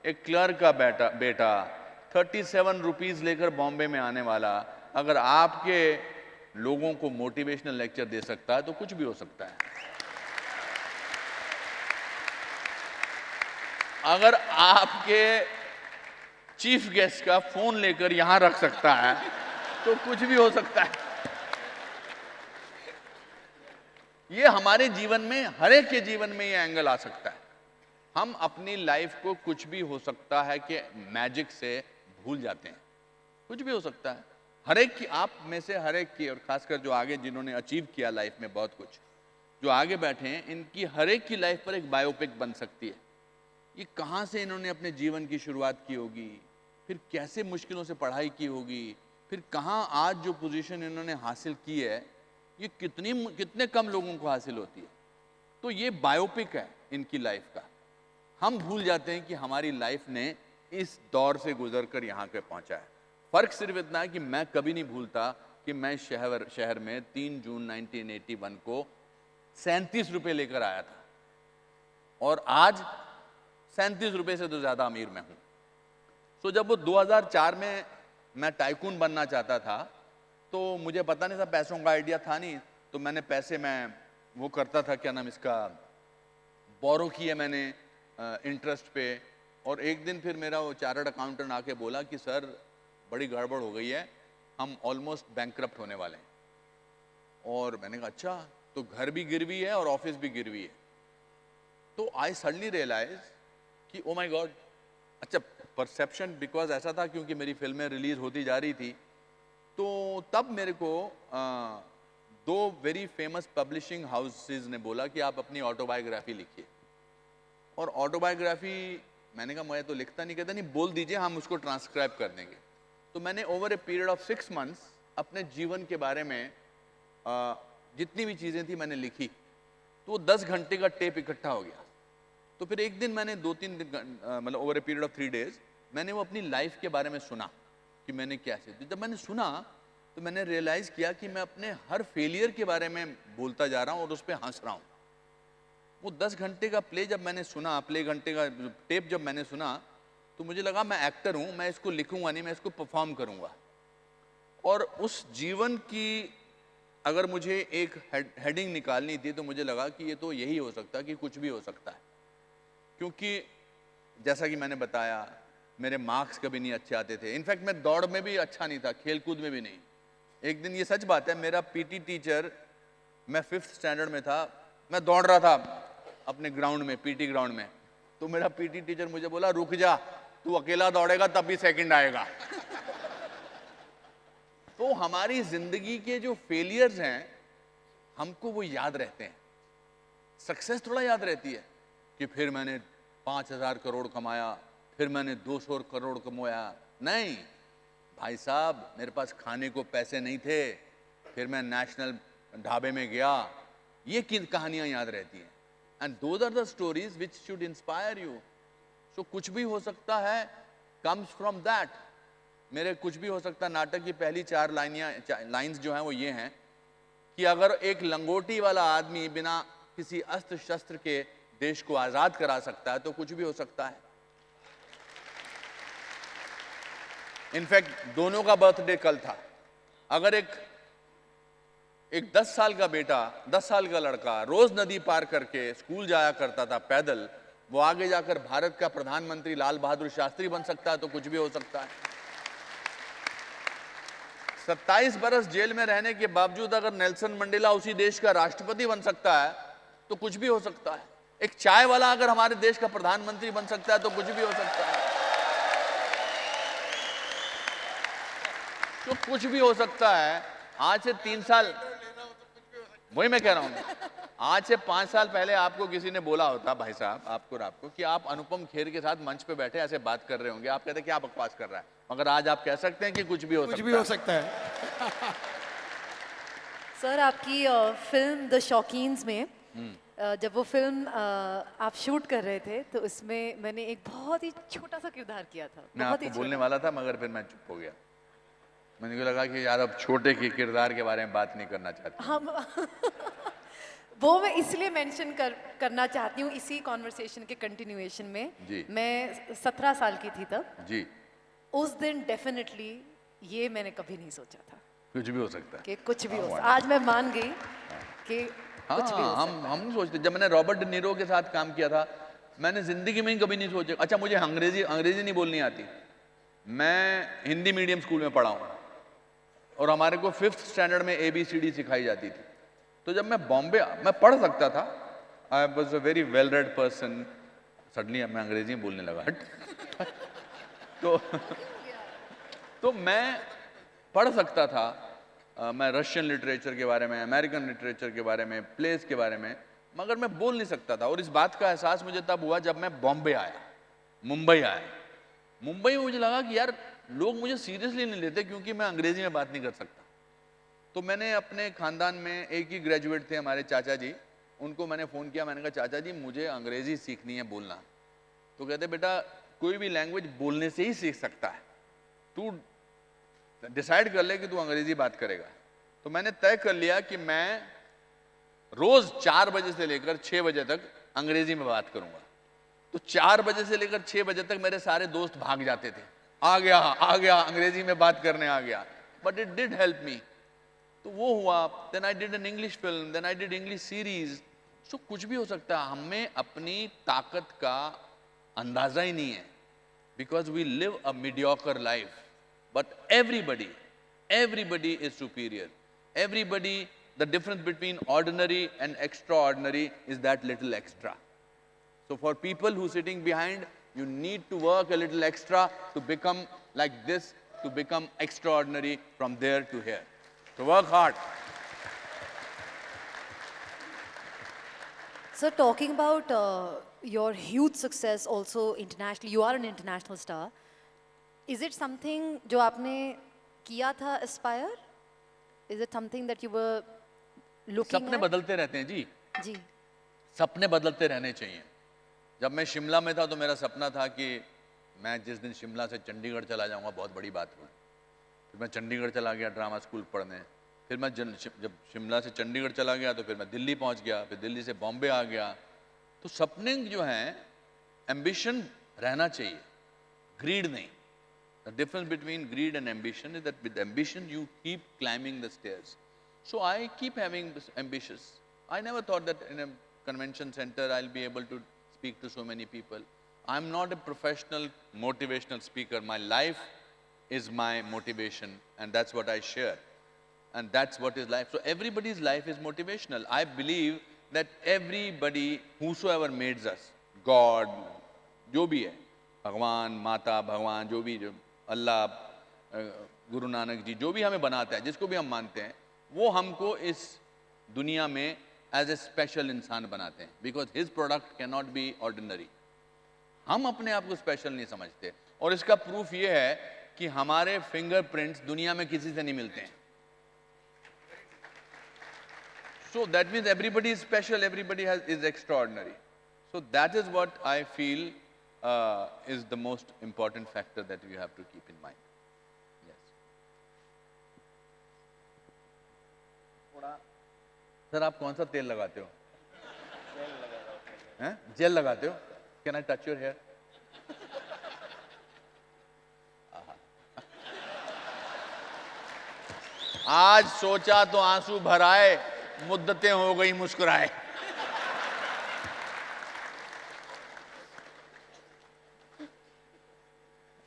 एक क्लर्क का बेटा 37 रुपीज लेकर बॉम्बे में आने वाला, अगर आपके लोगों को मोटिवेशनल लेक्चर दे सकता है तो कुछ भी हो सकता है। अगर आपके चीफ गेस्ट का फोन लेकर यहां रख सकता है तो कुछ भी हो सकता है। ये हमारे जीवन में, हर एक के जीवन में ये एंगल आ सकता है। हम अपनी लाइफ को कुछ भी हो सकता है कि मैजिक से भूल जाते हैं, कुछ भी हो सकता है। हर एक की, आप में से हर एक की, और खासकर जो आगे जिन्होंने अचीव किया लाइफ में बहुत कुछ, जो आगे बैठे हैं, इनकी हर एक की लाइफ पर एक बायोपिक बन सकती है। ये कहाँ से इन्होंने अपने जीवन की शुरुआत की होगी, फिर कैसे मुश्किलों से पढ़ाई की होगी, फिर कहाँ आज जो पोजीशन इन्होंने हासिल की है, ये कितने कम लोगों को हासिल होती है। तो ये बायोपिक है इनकी लाइफ का। हम भूल जाते हैं कि हमारी लाइफ ने इस दौर से गुजरकर यहाँ पे पहुँचा है। फर्क सिर्फ इतना है कि मैं कभी नहीं भूलता कि मैं शहर में 3 जून 1981 को 37 रुपये लेकर आया था, और आज 37 रुपये से तो ज़्यादा अमीर मैं हूँ। तो जब वो 2004 में मैं टाइकून बनना चाहता था, तो मुझे पता नहीं था, पैसों का आइडिया था नहीं, तो मैंने पैसे, मैं वो करता था, क्या नाम इसका, बोरो किया मैंने इंटरेस्ट पे। और एक दिन फिर मेरा वो चार्टर्ड अकाउंटेंट आके बोला कि सर बड़ी गड़बड़ हो गई है, हम ऑलमोस्ट बैंकक्रप्ट होने वाले हैं। और मैंने कहा अच्छा, तो घर भी गिरवी है और ऑफिस भी गिरवी है। तो आई सडनली रियलाइज कि ओ माय गॉड, अच्छा परसेप्शन बिकॉज ऐसा था क्योंकि मेरी फिल्में रिलीज होती जा रही थी, तो तब मेरे को दो वेरी फेमस पब्लिशिंग हाउसेज ने बोला कि आप अपनी ऑटोबायोग्राफी लिखिए। और ऑटोबायोग्राफी मैंने कहा मैं तो लिखता नहीं, कहता नहीं बोल दीजिए हम उसको ट्रांसक्राइब कर देंगे। तो मैंने over a period of 6 months अपने जीवन के बारे में जितनी भी चीज़ें थी मैंने लिखी। तो वो 10 घंटे का टेप इकट्ठा हो गया। तो फिर एक दिन मैंने 2-3 दिन मतलब over a period of 3 days मैंने वो अपनी लाइफ के बारे में सुना कि मैंने क्या चीज़। जब मैंने सुना तो मैंने रियलाइज़ किया कि मैं अपने हर फेलियर के बारे में बोलता जा रहा हूँ और उस पर हंस रहा हूँ। वो 10 घंटे का प्ले जब मैंने सुना, प्ले घंटे का टेप जब मैंने सुना, तो मुझे लगा मैं एक्टर हूँ, मैं इसको लिखूंगा नहीं, मैं इसको परफॉर्म करूँगा। और उस जीवन की अगर मुझे एक हेडिंग निकालनी थी तो मुझे लगा कि ये तो यही हो सकता है कि कुछ भी हो सकता है। क्योंकि जैसा कि मैंने बताया मेरे मार्क्स कभी नहीं अच्छे आते थे। इनफैक्ट मैं दौड़ में भी अच्छा नहीं था, खेलकूद में भी नहीं। एक दिन ये सच बात है, मेरा पीटी टीचर, मैं 5th स्टैंडर्ड में था, मैं दौड़ रहा था अपने ग्राउंड में, पीटी ग्राउंड में, तो मेरा पीटी टीचर मुझे बोला रुक जा, तू अकेला दौड़ेगा तब भी सेकंड आएगा। तो हमारी जिंदगी के जो फेलियर्स हैं हमको वो याद रहते हैं, सक्सेस थोड़ा याद रहती है कि फिर मैंने 5,000 करोड़ कमाया, फिर मैंने 200 करोड़ कमाया। नहीं भाई साहब, मेरे पास खाने को पैसे नहीं थे, फिर मैं नेशनल ढाबे में गया, ये किन कहानियां याद रहती हैं। And those are the stories which should inspire you. So कुछ भी हो सकता है कम्स फ्रॉम दैट। मेरे कुछ भी हो सकता नाटक की पहली 4 लाइन्स जो हैं वो ये हैं कि अगर एक लंगोटी वाला आदमी बिना किसी अस्त्र शस्त्र के देश को आजाद करा सकता है तो कुछ भी हो सकता है। इनफैक्ट दोनों का बर्थडे कल था। अगर एक 10 साल का बेटा, 10 साल का लड़का रोज नदी पार करके स्कूल जाया करता था पैदल, वो आगे जाकर भारत का प्रधानमंत्री लाल बहादुर शास्त्री बन सकता है तो कुछ भी हो सकता है। 27 बरस जेल में रहने के बावजूद अगर नेल्सन मंडेला उसी देश का राष्ट्रपति बन सकता है तो कुछ भी हो सकता है। एक चाय वाला अगर हमारे देश का प्रधानमंत्री बन सकता है तो कुछ भी हो सकता है। तो कुछ भी हो सकता है। आज से 3 साल, वही मैं कह रहा हूं, आज से 5 साल पहले आपको किसी ने बोला होता, भाई साहब आपको और आपको, कि आप अनुपम खेर के साथ मंच पे बैठे ऐसे बात कर रहे होंगे, आप कहते क्या बकवास कर रहा है। मगर आज आप कह सकते हैं कि कुछ भी हो सकता है। सर आपकी फिल्म द शौकीन्स में जब वो फिल्म आप शूट कर रहे थे तो उसमें मैंने एक बहुत ही छोटा सा किरदार किया था। मैं आपको बोलने वाला था मगर फिर मैं चुप हो गया। मुझे को लगा कि यार अब छोटे के किरदार के बारे में बात नहीं करना चाहती। हम वो मैं इसलिए मेंशन करना चाहती हूँ इसी कॉन्वर्सेशन के कंटिन्यूएशन में जी। मैं 17 साल की थी तब जी। उस दिन डेफिनेटली ये मैंने कभी नहीं सोचा था कुछ भी हो सकता है कि कुछ भी हो सकता। आज मैं मान गई कि कुछ भी हो सकता। हम नहीं सोचते। जब मैंने रॉबर्ट डी नीरो के साथ काम किया था मैंने जिंदगी में ही कभी नहीं सोचा। अच्छा मुझे अंग्रेजी नहीं बोलनी आती, मैं हिंदी मीडियम स्कूल में पढ़ा हूँ और हमारे को 5th स्टैंडर्ड में ABCD सिखाई जाती थी। तो जब मैं बॉम्बे, मैं पढ़ सकता था, आई was a very well read person, suddenly मैं अंग्रेजी में बोलने लगा तो मैं पढ़ सकता था, मैं रशियन लिटरेचर के बारे में, अमेरिकन लिटरेचर के बारे में, प्लेस के बारे में, मगर मैं बोल नहीं सकता था। और इस बात का एहसास मुझे तब हुआ जब मैं बॉम्बे आया, मुंबई आया। मुंबई में मुझे लगा कि यार लोग मुझे सीरियसली नहीं लेते क्योंकि मैं अंग्रेजी में बात नहीं कर सकता। तो मैंने अपने खानदान में एक ही ग्रेजुएट थे हमारे चाचा जी, उनको मैंने फ़ोन किया, मैंने कहा चाचा जी मुझे अंग्रेज़ी सीखनी है बोलना। तो कहते बेटा कोई भी लैंग्वेज बोलने से ही सीख सकता है, तू डिसाइड कर ले कि तू अंग्रेज़ी बात करेगा। तो मैंने तय कर लिया कि मैं रोज़ 4 बजे से लेकर 6 बजे तक अंग्रेज़ी में बात करूँगा। तो 4 बजे से लेकर 6 बजे तक मेरे सारे दोस्त भाग जाते थे, आ गया अंग्रेज़ी में बात करने आ गया। But it did help me. तो वो हुआ। Then I did an English film, then I did English series. So कुछ भी हो सकता है। हमें अपनी ताकत का अंदाजा ही नहीं है because we live a mediocre life. But everybody is superior. Everybody, the difference between ordinary and extraordinary is that little extra. So for people who sitting behind, You need to work a little extra to become like this, to become extraordinary from there to here. So work hard. So talking about your huge success also internationally, you are an international star. Is it something जो आपने किया था aspire? Is it something that you were looking सपने at? बदलते रहते हैं जी, जी. सपने बदलते रहने चाहिए। जब मैं शिमला में था तो मेरा सपना था कि मैं जिस दिन शिमला से चंडीगढ़ चला जाऊंगा बहुत बड़ी बात होगी। फिर मैं चंडीगढ़ चला गया ड्रामा स्कूल पढ़ने, फिर मैं जब शिमला से चंडीगढ़ चला गया तो फिर मैं दिल्ली पहुंच गया, फिर दिल्ली से बॉम्बे आ गया। तो सपने जो हैं, एम्बिशन रहना चाहिए, ग्रीड नहीं। The difference between greed and ambition is that with ambition you keep climbing the stairs. So I keep having this ambitious. I never thought that in a convention center I'll be able to speak to so many people. I'm not a professional motivational speaker. My life is my motivation and that's what I share. And that's what is life. So everybody's life is motivational. I believe that everybody, whosoever made us, God, जो भी है, भगवान, माता, भगवान, जो भी, जो अल्लाह, गुरु नानक जी, जो भी हमें बनाता है, जिसको भी हम मानते हैं, वो हमको इस दुनिया में एज ए स्पेशल इंसान बनाते हैं, because his product can not be ordinary. हम अपने आप को स्पेशल नहीं समझते, और इसका प्रूफ ये है कि हमारे फिंगरप्रिंट्स दुनिया में किसी से नहीं मिलते हैं। So that means everybody is special, everybody is extraordinary. So that is what I feel is the most important factor that you have to keep in mind. Yes. Sir आप कौन सा तेल लगाते हो? हैं? जेल लगाते हो? Can I touch your hair? आज सोचा तो आंसू भराए, मुद्दतें हो गई मुस्कुराए।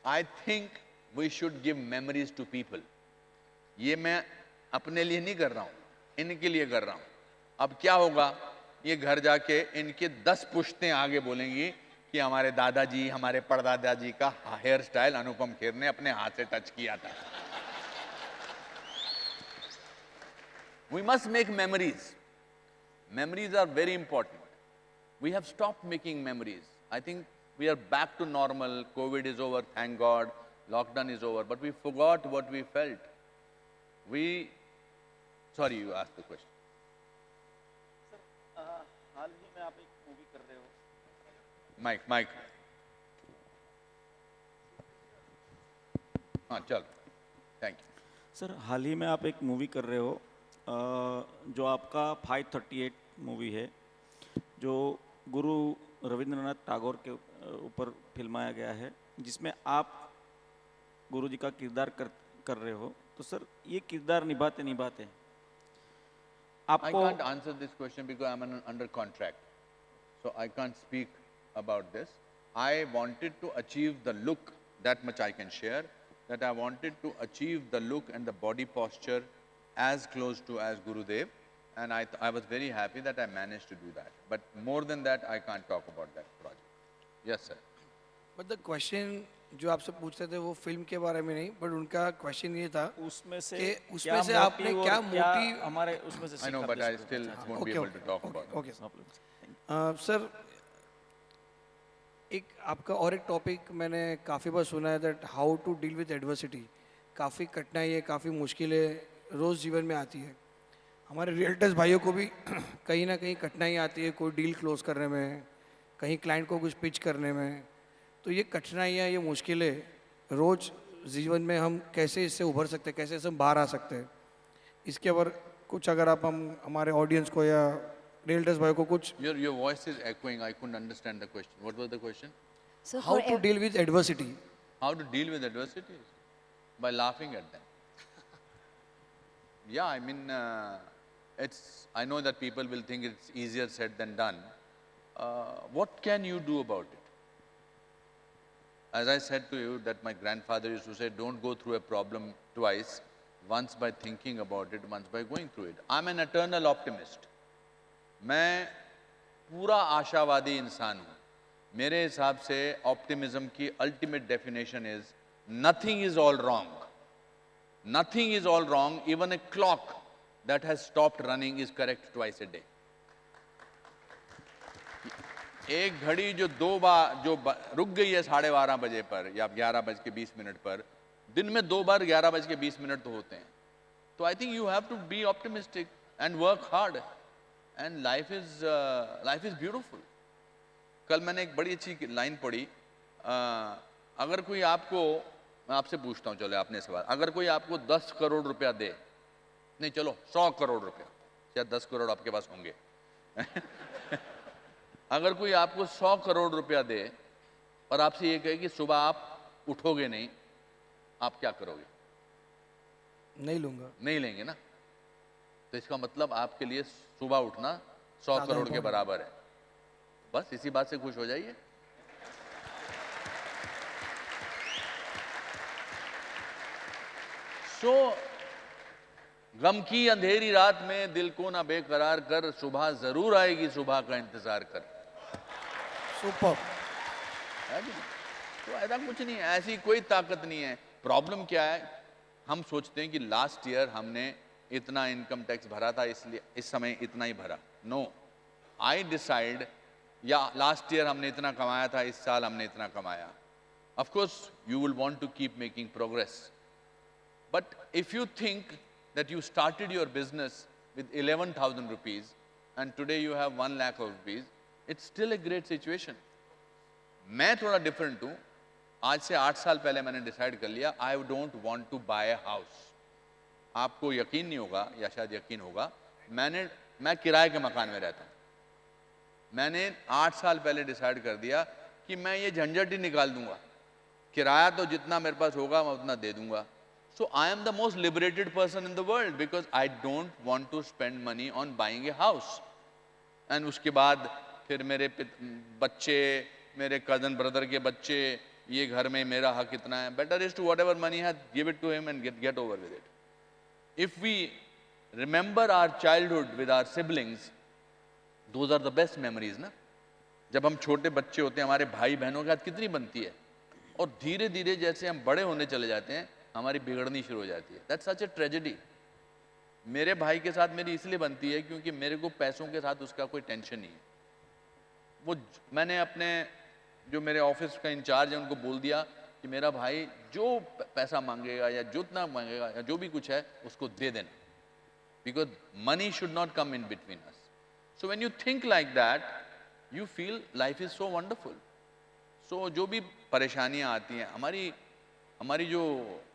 I think we should give memories to people. ये मैं अपने लिए नहीं कर रहा हूं, इनके लिए कर रहा हूं। अब क्या होगा, ये घर जाके इनके 10 पुश्तें आगे बोलेंगी कि हमारे दादाजी, हमारे परदादाजी का हेयर स्टाइल अनुपम खेर ने अपने हाथ से टच किया था। We must make memories. Memories are very important. We have stopped making memories. I think we are back to normal. COVID is over, thank God. Lockdown is over, but we forgot what we felt. Sorry, you asked the question. हाल ही में आप एक मूवी कर रहे हो। Mike. हाँ, चल. Thank you. सर हाल ही में आप एक मूवी कर रहे हो जो आपका 538 मूवी है, जो गुरु रविंद्रनाथ टैगोर के ऊपर फिल्माया गया है, जिसमें आप गुरु जी का किरदार कर रहे हो। तो सर ये किरदार निभाते आपको। I can't answer this question because I'm under contract, so I can't speak about this. I wanted to achieve the look, that much I can share, that I wanted to achieve the look and the body posture as close to as Gurudev, and I was very happy that I managed to do that. But more than that, I can't talk about that project. Yes, sir. But the question जो आपसे पूछते थे वो फिल्म के बारे में नहीं, बट उनका क्वेश्चन ये था उसमें से आपने क्या मोटिव हमारे उसमें से I know, but I still won't be able to talk about it. Okay sir, एक आपका और एक टॉपिक मैंने काफ़ी बार सुना है, that how to deal with adversity. काफ़ी कठिनाई है, काफ़ी मुश्किलें रोज़ जीवन में आती है। हमारे रियल्टर्स भाइयों को भी कहीं ना कहीं कठिनाई आती है, कोई डील क्लोज करने में, कहीं क्लाइंट को कुछ पिच करने में। तो ये कठिनाइयाँ, ये मुश्किलें रोज़ जीवन में हम कैसे इससे उभर सकते हैं, कैसे इससे हम बाहर आ सकते हैं, इसके ऊपर कुछ अगर आप हम हमारे ऑडियंस को या रियल्टर्स भाइयों को कुछ। Your voice is echoing. I couldn't understand the question. What was the question? So how for to deal with adversity. How to deal with adversity? By laughing at them. Yeah, I mean, I know that people will think it's easier said than done. What can you do about it? As I said to you, that my grandfather used to say, don't go through a problem twice, once by thinking about it, once by going through it. I'm an eternal optimist. मैं पूरा आशावादी इंसान हूँ। मेरे हिसाब से ऑप्टिमिज्म की ultimate definition is nothing is all wrong, nothing is all wrong, even a clock that has stopped running is correct twice a day. एक घड़ी जो रुक गई है 12:30 बजे पर या 11:20 पर, दिन में 2 बार 11:20 तो होते हैं। तो I think you have to be optimistic and work hard and life is beautiful. कल मैंने एक बड़ी अच्छी लाइन पढ़ी, अगर कोई आपको, मैं आपसे पूछता हूँ, चलो आपने सवाल, अगर कोई आपको 10 करोड़ रुपया दे, नहीं चलो 100 करोड़ रुपया, शायद 10 करोड़ आपके पास होंगे अगर कोई आपको 100 करोड़ रुपया दे और आपसे ये कहे कि सुबह आप उठोगे नहीं, आप क्या करोगे? नहीं लूंगा। नहीं लेंगे ना। तो इसका मतलब आपके लिए सुबह उठना 100 करोड़ के बराबर है। बस इसी बात से खुश हो जाइए। गम की अंधेरी रात में दिल को ना बेकरार कर, सुबह जरूर आएगी, सुबह का इंतजार कर। सुपर। तो ऐसा कुछ नहीं है, ऐसी कोई ताकत नहीं है। प्रॉब्लम क्या है, हम सोचते हैं कि लास्ट ईयर हमने इतना इनकम टैक्स भरा था इसलिए इस समय इतना ही भरा। नो, आई डिसाइड, या लास्ट ईयर हमने इतना कमाया था, इस साल हमने इतना कमाया। Of course you will want to keep making progress, but if you think that you started your business with 11,000 rupees and today you have 1 lakh of rupees, it's still a great situation. मैं थोड़ा डिफरेंट हूँ। आज से 8 साल पहले मैंने डिसाइड कर लिया, I don't want to buy a house. आपको यकीन नहीं होगा या शायद यकीन होगा, मैं किराए के मकान में रहता हूँ। मैंने 8 साल पहले डिसाइड कर दिया कि मैं ये झंझट ही निकाल दूंगा, किराया तो जितना मेरे पास होगा मैं उतना दे दूंगा। So I am the most liberated person in the world because I don't want to spend money on buying a house. And उसके बाद फिर मेरे बच्चे, मेरे cousin brother के बच्चे, ये घर में मेरा हक इतना है। Better is to whatever money has, give it to him and get over with it. If we remember our childhood with our siblings, those are the best memories ना। जब हम छोटे बच्चे होते हैं, हमारे भाई बहनों के साथ कितनी बनती है, और धीरे धीरे जैसे हम बड़े होने चले जाते हैं हमारी बिगड़नी शुरू हो जाती है। That's such a tragedy. मेरे भाई के साथ मेरी इसलिए बनती है क्योंकि मेरे को पैसों के साथ उसका कोई टेंशन नहीं है। मैंने अपने जो मेरे ऑफिस का इंचार्ज है उनको बोल दिया कि मेरा भाई जो पैसा मांगेगा या जितना मांगेगा या जो भी कुछ है उसको दे देना, because money should not come in between us. So when you think like that you feel life is so wonderful. So जो भी परेशानियां आती हैं, हमारी जो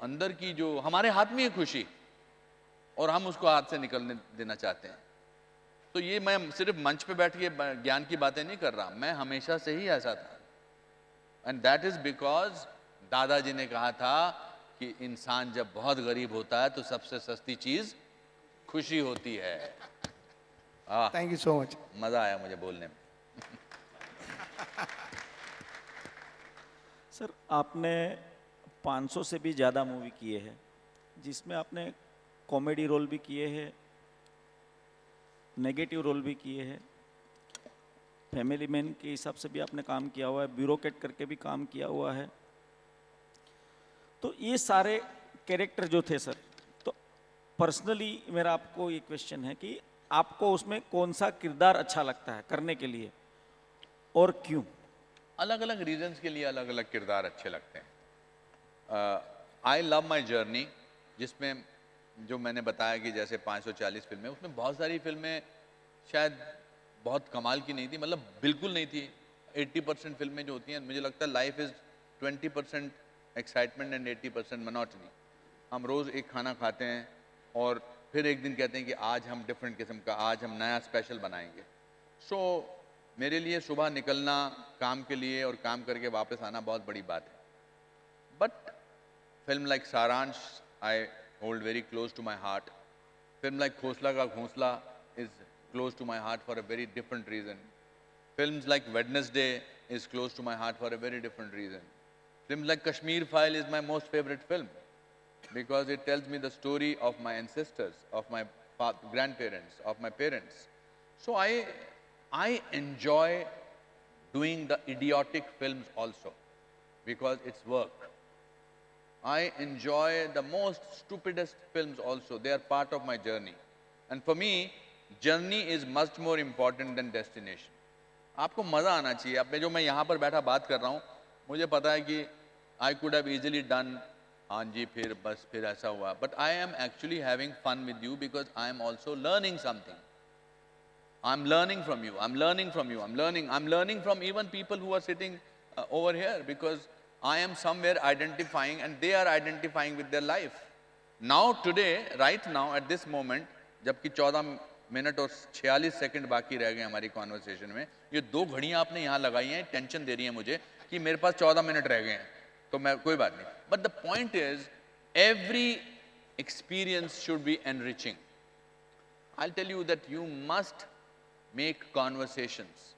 अंदर की, जो हमारे हाथ में है खुशी, और हम उसको हाथ से निकलने देना चाहते हैं। तो ये मैं सिर्फ मंच पे बैठ के ज्ञान की बातें नहीं कर रहा, मैं हमेशा से ही ऐसा था। एंड दैट इज बिकॉज दादाजी ने कहा था कि इंसान जब बहुत गरीब होता है तो सबसे सस्ती चीज खुशी होती है। Thank you so much. मजा आया मुझे बोलने में। सर, आपने 500 से भी ज़्यादा मूवी किए हैं, जिसमें आपने कॉमेडी रोल भी किए हैं, नेगेटिव रोल भी किए हैं, फैमिली मैन के हिसाब से भी आपने काम किया हुआ है, ब्यूरोक्रेट करके भी काम किया हुआ है। तो ये सारे कैरेक्टर जो थे सर, तो पर्सनली मेरा आपको ये क्वेश्चन है कि आपको उसमें कौन सा किरदार अच्छा लगता है करने के लिए और क्यों? अलग अलग रीजंस के लिए अलग अलग किरदार अच्छे लगते हैं। आई लव माई जर्नी, जिसमें जो मैंने बताया कि जैसे 540 फिल्में, उसमें बहुत सारी फिल्में शायद बहुत कमाल की नहीं थी, मतलब बिल्कुल नहीं थी। 80% फिल्में जो होती हैं, मुझे लगता है life is 20% excitement and 80% monotony. हम रोज़ एक खाना खाते हैं और फिर एक दिन कहते हैं कि आज हम डिफरेंट किस्म का, आज हम नया स्पेशल बनाएंगे। सो मेरे लिए सुबह निकलना काम के लिए और काम करके वापस आना बहुत बड़ी बात है। But film like Saransh I hold very close to my heart. Film like Khosla Ka Ghosla is close to my heart for a very different reason. Films like Wednesday is close to my heart for a very different reason. Film like Kashmir file is my most favourite film because it tells me the story of my ancestors, of my grandparents, of my parents. So I enjoy doing the idiotic films also, because it's work. I enjoy the most stupidest films also. They are part of my journey. And for me, journey is much more important than destination. आपको मज़ा आना चाहिए. अब जो मैं यहाँ पर बैठा बात कर रहा हूँ, मुझे पता है कि I could have easily done, हाँ जी फिर बस फिर ऐसा हुआ. But I am actually having fun with you because I am also learning something. I'm learning from you. I'm learning from you. I'm learning from even people who are sitting over here, because I am somewhere identifying and they are identifying with their life. Now today, right now at this moment, जबकि 14 मिनट और 46 सेकंड बाकी रह गए हमारी कॉन्वर्सेशन में, ये 2 घड़ियां आपने यहाँ लगाई हैं, टेंशन दे रही है मुझे कि मेरे पास 14 मिनट रह गए हैं, तो मैं कोई बात नहीं. But the point is every experience should be enriching. I'll tell you that you must make conversations.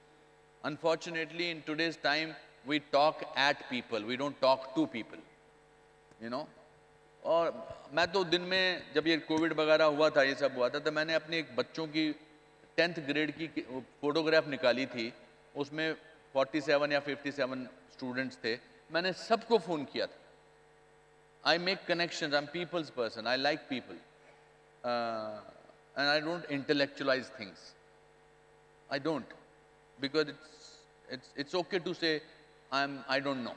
Unfortunately, in today's time, we talk at people, we don't talk to people, you know. और मैं तो दिन में जब ये कोविड वगैरह हुआ था, ये सब हुआ था, तो मैंने अपने एक बच्चों की 10th ग्रेड की फोटोग्राफ निकाली थी. उसमें 47 या 57 स्टूडेंट्स थे. मैंने सबको फ़ोन किया था. I make connections, I am people's person, I like people and I don't intellectualize things. I don't, because it's okay to say I don't know.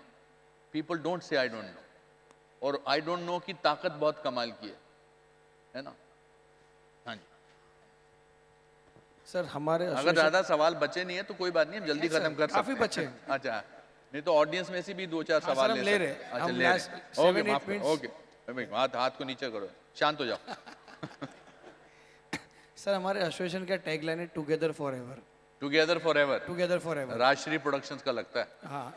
People don't say I don't know. और I don't know की ताकत बहुत कमाल की है ना? हाँ जी. सर हमारे अगर ज़्यादा सवाल बचे नहीं है तो कोई बात नहीं, हम जल्दी खत्म कर सकते हैं. काफी बचे हैं. अच्छा, नहीं तो ऑडियंस में से भी 2-4 सवाल सर हम ले रहे हैं. अच्छा हम ले रहे. last okay 7-8 minutes. ओके, हाथ को नीचे करो, शांत हो जाओ. सर हमारे एसोसिएशन का टैगलाइन है together for ever. Together for ever. Together for ever. Rajshri productions का लगता है. हाँ.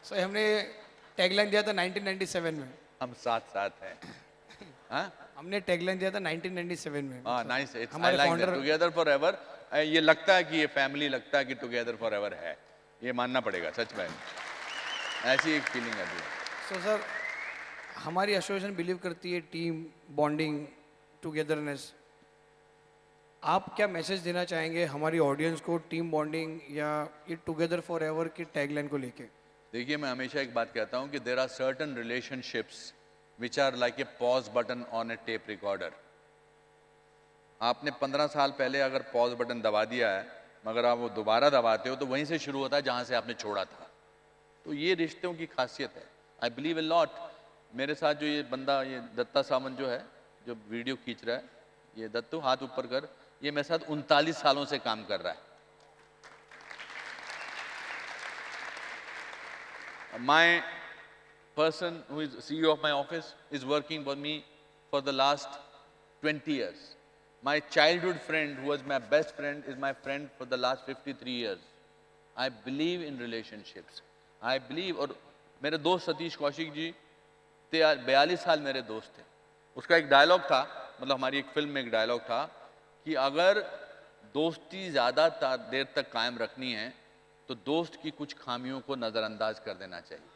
सर हमने टैगलाइन दिया था 1997 में. हम साथ साथ हैं. हाँ, हमने टैगलाइन दिया था 1997 में. हाँ, नाइस. आई हमारे like founder- together for ever. ये लगता है कि ये फैमिली, लगता है कि टुगेदर फॉर एवर है. ये मानना पड़ेगा सच में. ऐसी एक फीलिंग है. सो सर हमारी एसोसिएशन बिलीव करती है टीम बॉन्डिंग, टुगेदरनेस. आप क्या मैसेज देना चाहेंगे हमारी ऑडियंस को टीम बॉन्डिंग या ये टुगेदर फॉर एवर की टैगलाइन को लेके? देखिए, मैं हमेशा एक बात कहता हूँ कि there are certain relationships which are like a pause button on a tape recorder. आपने 15 साल पहले अगर पॉज बटन दबा दिया है, मगर आप वो दोबारा दबाते हो तो वहीं से शुरू होता है जहाँ से आपने छोड़ा था. तो ये रिश्तों की खासियत है. I believe a lot. मेरे साथ जो ये बंदा, ये दत्ता सावंत जो है, जो वीडियो खींच रहा है, ये दत्तू हाथ ऊपर कर, ये मेरे साथ 39 सालों से काम कर रहा है. My person who is CEO of my office is working for me for the last 20 years. My childhood friend, who was my best friend, is my friend for the last 53 years. I believe in relationships. I believe. और मेरे दोस्त सतीश कौशिक जी 42 साल मेरे दोस्त थे. उसका एक डायलॉग था, मतलब हमारी एक फिल्म में एक डायलॉग था कि अगर दोस्ती ज़्यादा देर तक कायम रखनी है तो दोस्त की कुछ खामियों को नज़रअंदाज कर देना चाहिए.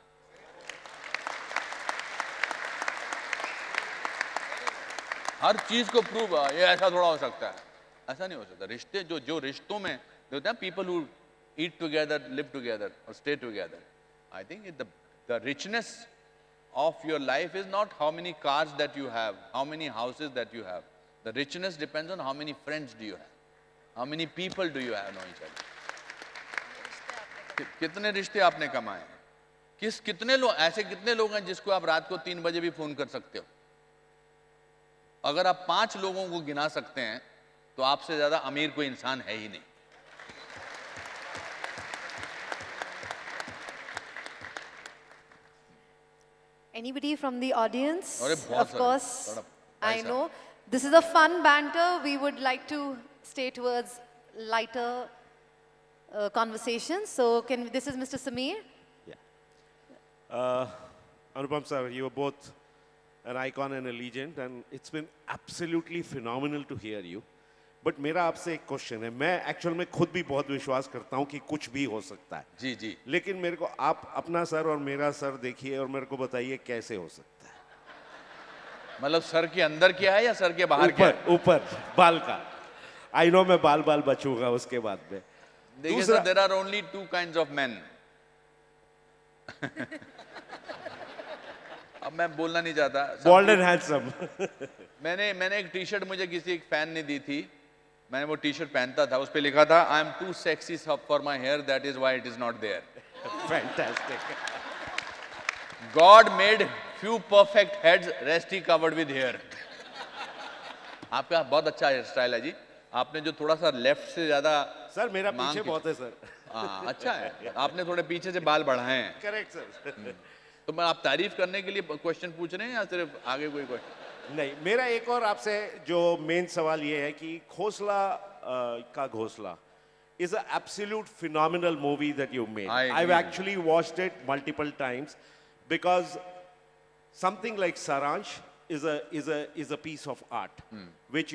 हर चीज़ को प्रूव, ये ऐसा थोड़ा हो सकता है, ऐसा नहीं हो सकता. रिश्ते जो रिश्तों में होते हैं, people who eat together, live together और stay together. I think the richness of your life is not how many cars that you have, how many houses that you have. The richness depends on how many friends do you have, how many people do you have know each other. कितने रिश्ते आपने कमाए हैं? कितने लोग ऐसे, कितने लोग हैं जिसको आप रात को 3 बजे भी फोन कर सकते हो? अगर आप 5 लोगों को गिना सकते हैं तो आपसे ज्यादा अमीर कोई इंसान है ही नहीं. Anybody from the audience? अरे बहुत Of सारे, course, थोड़ा I ऐसा. know. This is a fun banter. We would like to stay towards lighter conversations. So, this is Mr. Sameer. Anupam sir, you are both an icon and a legend, and it's been absolutely phenomenal to hear you. But मेरा आपसे एक क्वेश्चन है. मैं एक्चुअल में खुद भी बहुत विश्वास करता हूँ कि कुछ भी हो सकता है. जी जी. लेकिन मेरे को आप अपना सर और मेरा सर देखिए और मेरे को बताइए कैसे हो सकता है. मतलब सर के अंदर क्या है या सर के बाहर क्या है? ऊपर बाल का. आई नो मैं बाल बचूंगा उसके बाद में. देखिए sir, there are only two kinds of men. अब मैं बोलना नहीं चाहता। Bald and handsome. मैंने एक टी शर्ट मुझे किसी एक फैन ने दी थी, मैंने वो टी शर्ट पहनता था, उस पे लिखा था I am too sexy for my hair, that is why it is not there. Fantastic. God made few perfect heads, rest he covered with hair. आपका बहुत अच्छा हेयर स्टाइल है जी, आपने जो थोड़ा सा लेफ्ट से ज्यादा सर मेरा मांग पीछे के- बहुत है सर। हाँ अच्छा है, आपने थोड़े पीछे से बाल बढ़ाए हैं। Correct sir. तो मैं आप तारीफ करने के लिए क्वेश्चन पूछ रहे हैं या सिर्फ आगे कोई क्वेश्चन? नहीं, मेरा एक और आपसे जो मेन सवाल ये है कि खोसला का घोसला is an absolute phenomenal movie that you made. I agree I've with actually watched it multiple times because something like Saransh is a piece of art which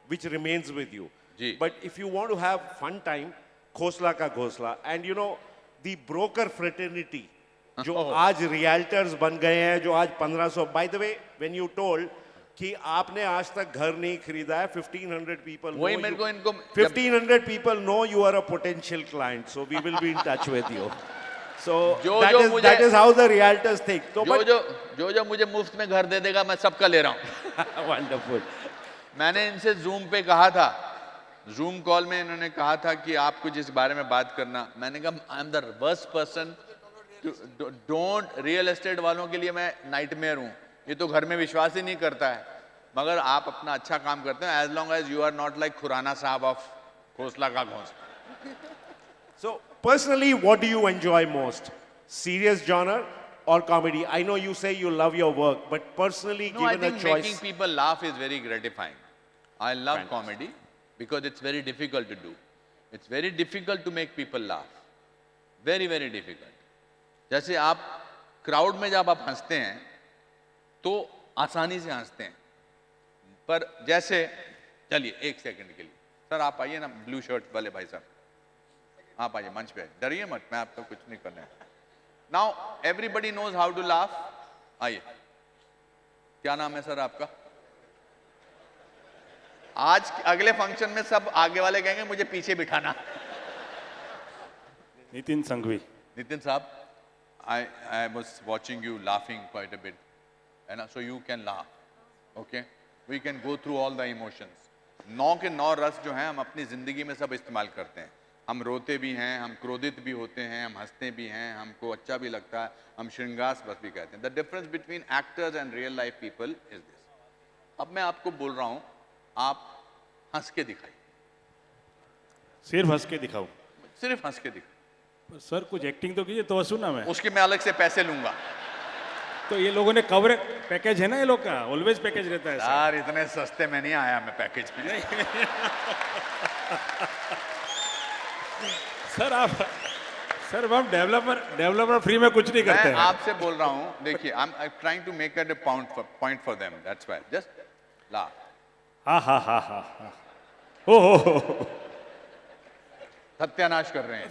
which remains with you. Ji. But if you want to have fun time, Khosla ka Ghosla, and the broker fraternity जो आज रियल्टर्स बन गए हैं, जो आज 1500, by the way when you told कि आपने आज तक घर नहीं खरीदा है, 1500 पीपल वही मेरे को इनको 1500 people know you are a potential client, so we will be in touch with you. So that is how the realtors think. तो जो मुझे मुफ्त में घर दे देगा मैं सबका ले रहा हूँ। वंडरफुल। मैंने इनसे जूम पे कहा था, जूम कॉल में इन्होंने कहा था कि आप कुछ इस बारे में बात करना, मैंने कहा I am the worst person, don't, real estate वालों के लिए मैं नाइटमेयर हूँ, ये तो घर में विश्वास ही नहीं करता है, मगर आप अपना अच्छा काम करते हैं, as long as you are not like Khurana sahab of Khosla Ka घोंसला। So personally, what do you enjoy most? Serious genre or comedy? I know you say you love your work, but personally, No, I given a think choice, making people laugh is very gratifying. I love comedy because it's very difficult to do. It's very difficult to make people laugh. Very, very difficult. जैसे आप क्राउड में जब आप हंसते हैं तो आसानी से हंसते हैं, पर जैसे चलिए एक सेकंड के लिए सर आप आइए ना, ब्लू शर्ट वाले भाई साहब आप आइए मंच पे, डरिए मत, मैं आपको कुछ नहीं करना है। Now everybody knows how to laugh, आइए। क्या नाम है सर आपका? आज अगले फंक्शन में सब आगे वाले कहेंगे मुझे पीछे बिठाना। नितिन संघवी। नितिन साहब, I was watching you laughing quite a bit, and so you can laugh, okay? We can go through all the emotions. 9 के 9 रस जो हैं हम अपनी जिंदगी में सब इस्तेमाल करते हैं। हम रोते भी हैं, हम क्रोधित भी होते हैं, हम हंसते भी हैं, हमको अच्छा भी लगता है, हम श्रृंगार बस भी कहते हैं। The difference between actors and real life people is this. अब मैं आपको बोल रहा हूँ, आप हंस के दिखाइए, सिर्फ हंस के दिखाऊं? सिर्फ हंस के दिखाइए। पर सर कुछ एक्टिंग तो कीजिए तो सुना मैं। उसके मैं अलग से पैसे लूंगा। तो ये लोगों ने कवर पैकेज है ना, ये लोग का ऑलवेज पैकेज रहता है सर। यार इतने सस्ते में नहीं आया मैं पैकेज में। सर हम डेवलपर फ्री में कुछ नहीं करते मैं हैं। आपसे बोल रहा हूँ, देखिए I am trying to make it a point for them, that's why just laugh. हाँ हाँ हाँ हाँ हाँ। हो। सत्यानाश कर रहे हैं।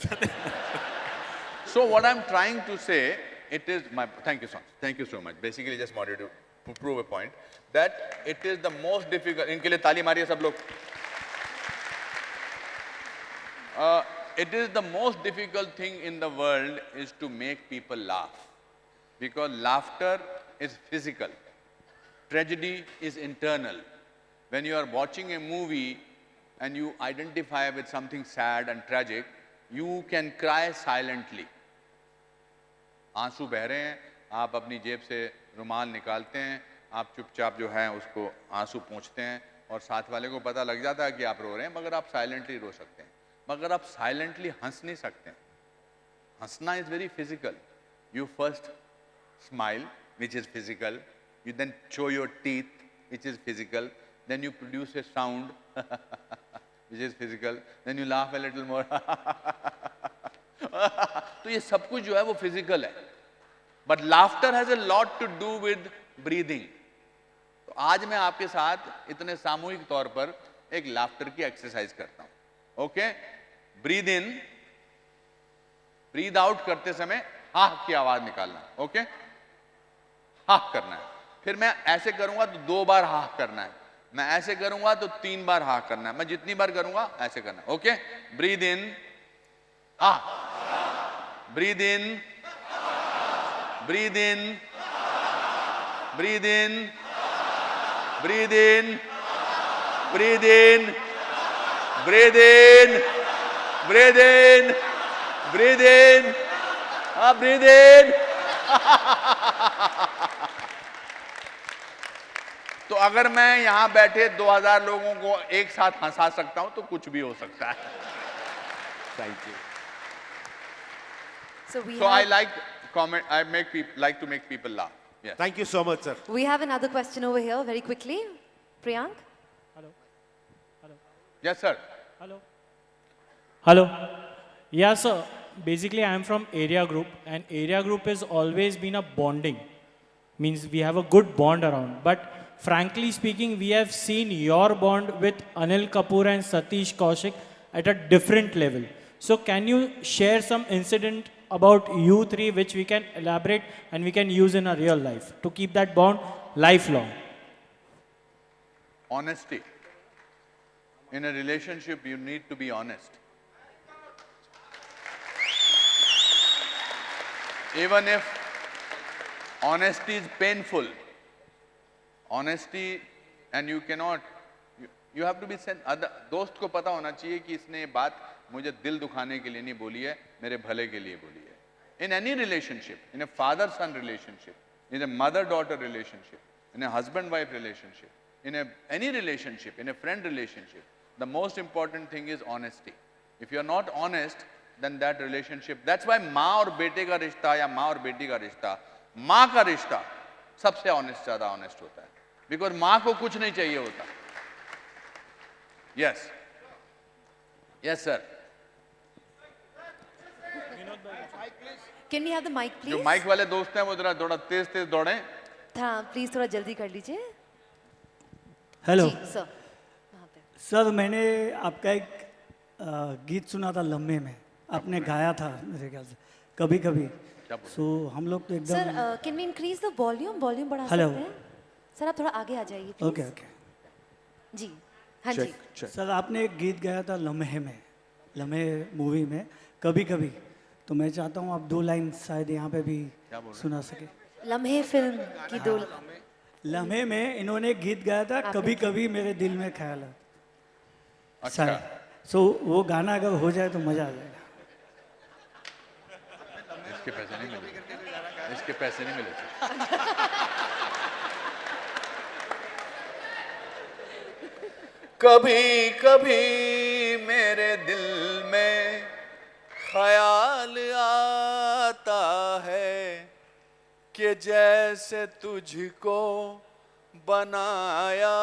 So what I'm trying to say, it is my, thank you so much. Basically just wanted to prove a point that it is the most difficult, इनके लिए ताली मारिए सब लोग। It is the most difficult thing in the world is to make people laugh, because laughter is physical, tragedy is internal. When you are watching a movie and you identify with something sad and tragic, you can cry silently. आंसू बह रहे हैं, आप अपनी जेब से रुमाल निकालते हैं, आप चुपचाप जो है उसको आंसू पोंछते हैं और साथ वाले को पता लग जाता है कि आप रो रहे हैं, मगर आप साइलेंटली रो सकते हैं, मगर आप साइलेंटली हंस नहीं सकते। हंसना is very physical. You first smile which is physical, you then show your teeth which is physical, then you produce a sound which is physical, then you laugh a little more तो ये सब कुछ जो है वो फिजिकल है, but laughter has a lot to do with breathing. तो आज मैं आपके साथ इतने सामूहिक तौर पर एक लाफ्टर की एक्सरसाइज करता हूं। Okay, breathe in, breathe out करते समय हाह की आवाज निकालना। ओके, हाह करना है, फिर मैं ऐसे करूंगा तो 2 बार हाह करना है, मैं ऐसे करूंगा तो 3 बार हां करना है, मैं जितनी बार करूंगा ऐसे करना है। Okay, breathe in, Breathe in. Breathe in. Breathe in. Breathe in. Breathe in. Breathe in. Breathe in. Breathe in. Breathe in. तो अगर मैं यहां बैठे 2000 लोगों को एक साथ हंसा सकता हूं तो कुछ भी हो सकता है. Thank you. So I like comment. I like to make people laugh. Yes. Thank you so much, sir. We have another question over here, very quickly. Priyank? Yes, sir. Hello. Yeah, sir. Basically, I am from Area Group, and Area Group has always been a bonding. Means we have a good bond around. But frankly speaking, we have seen your bond with Anil Kapoor and Satish Kaushik at a different level. So can you share some incident about you three which we can elaborate and we can use in our real life to keep that bond lifelong? Honesty. In a relationship, you need to be honest. Even if honesty is painful, honesty, and you cannot, you have to be दोस्त को पता होना चाहिए कि इसने ये बात मुझे दिल दुखाने के लिए नहीं बोली है, मेरे भले के लिए बोली है. In any relationship, in a father-son relationship, in a mother-daughter relationship, in a husband-wife relationship, in any relationship, in a friend relationship, the most important thing is honesty. If you are not honest, then that relationship, that's why माँ और बेटे का रिश्ता या माँ और बेटी का रिश्ता, माँ का रिश्ता सबसे honest, ज़्यादा honest होता है. Because माँ को कुछ नहीं चाहिए होता. Yes. Yes, sir. Can we have the mic, please? जो माइक वाले दोस्त हैं वो जरा थोड़ा तेज तेज दौड़ें. हाँ, प्लीज थोड़ा जल्दी कर लीजिए. हेलो जी, सर. वहाँ पे. सर, मैंने आपका एक गीत सुना था लम्हे में, आपने गाया था मेरे ख्याल से कभी कभी. सो हम लोग तो एकदम. Sir, can we increase the volume बढ़ा Hello. सकते हैं? सर, आप थोड़ा आगे आ जाइए, please. Okay okay. जी. हाँ जी. सर, आपने एक गीत गाया था लम्हे में, लम्हे मूवी में कभी कभी, तो मैं चाहता हूँ आप 2 लाइन शायद यहाँ पे भी सुना सके. लम्हे फिल्म की 2. लम्हे में इन्होंने एक गीत गाया था कभी कभी मेरे दिल में ख्याल है. अच्छा. सो वो गाना अगर हो जाए तो मजा आ जाएगा. इसके पैसे नहीं मिले. इसके पैसे नहीं मिले. कभी कभी मेरे दिल में ख्याल आता है कि जैसे तुझको बनाया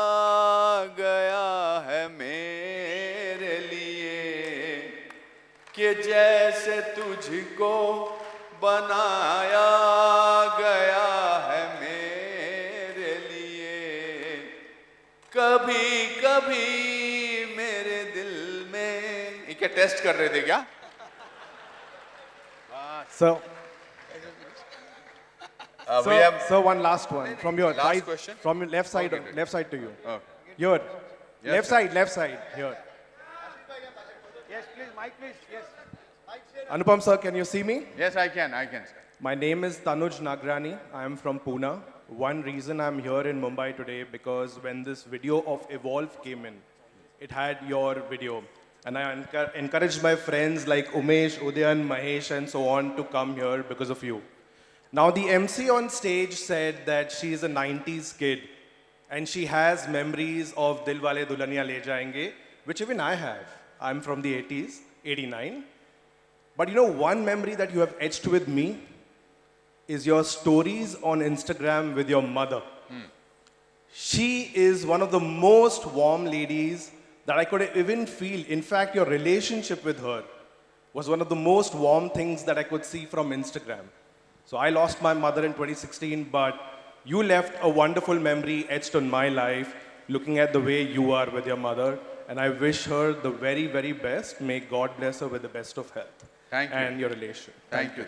गया है मेरे लिए, कि जैसे तुझको बनाया गया है मेरे लिए. कभी कभी मेरे दिल में. ये क्या टेस्ट कर रहे थे क्या? So, we have so one last one from your Last right, question? from your left side, Okay, great. left side to you. Oh. Your Yes, sir. left side here. Anupam sir, can you see me? Yes, I can, sir. My name is Tanuj Nagrani. I am from Pune. One reason I'm here in Mumbai today because when this video of Evolve came in, it had your video. And I encouraged my friends like Umesh, Udayan, Mahesh and so on to come here because of you. Now the MC on stage said that she is a 90s kid and she has memories of Dilwale Dulhaniya Le Jayenge, which even I have. I'm from the 80s, 89. But you know one memory that you have etched with me is your stories on Instagram with your mother. She is one of the most warm ladies that I could even feel. In fact, your relationship with her was one of the most warm things that I could see from Instagram. So I lost my mother in 2016, but you left a wonderful memory etched on my life, looking at the way you are with your mother. And I wish her the very, very best. May God bless her with the best of health. Thank you. And your relation. Thank you.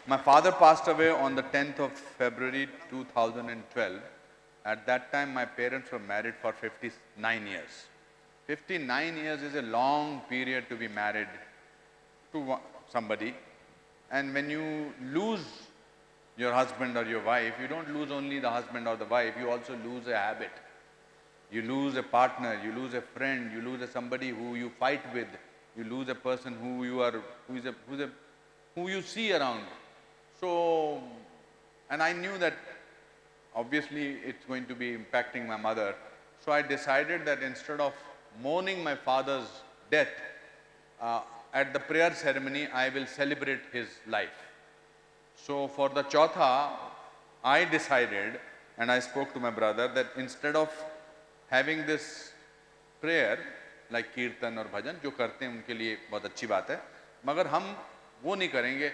My father passed away on the 10th of February 2012. At that time, my parents were married for 59 years. 59 years is a long period to be married to somebody, and when you lose your husband or your wife, you don't lose only the husband or the wife, you also lose a habit. You lose a partner, you lose a friend, you lose somebody who you fight with, you lose a person who you see around. So, and I knew that obviously it's going to be impacting my mother. So I decided that instead of mourning my father's death, at the prayer ceremony, I will celebrate his life. So for the Chautha, I decided, and I spoke to my brother, that instead of having this prayer, like कीर्तन और भजन, जो करते हैं उनके लिए बहुत अच्छी बात है, मगर हम वो नहीं करेंगे.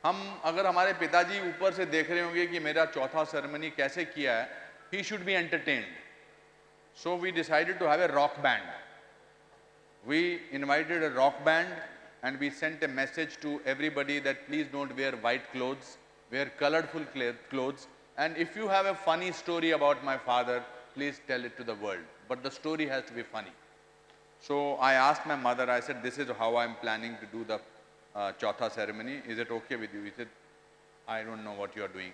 हम अगर हमारे पिताजी ऊपर से देख रहे होंगे कि मेरा चौथा सेरेमनी कैसे किया है, he should be entertained. So we decided to have a rock band. We invited a rock band and we sent a message to everybody that please don't wear white clothes, wear colorful clothes, and if you have a funny story about my father, please tell it to the world. But the story has to be funny. So I asked my mother, I said, this is how I'm planning to do the Chautha ceremony. Is it okay with you? He said, I don't know what you are doing.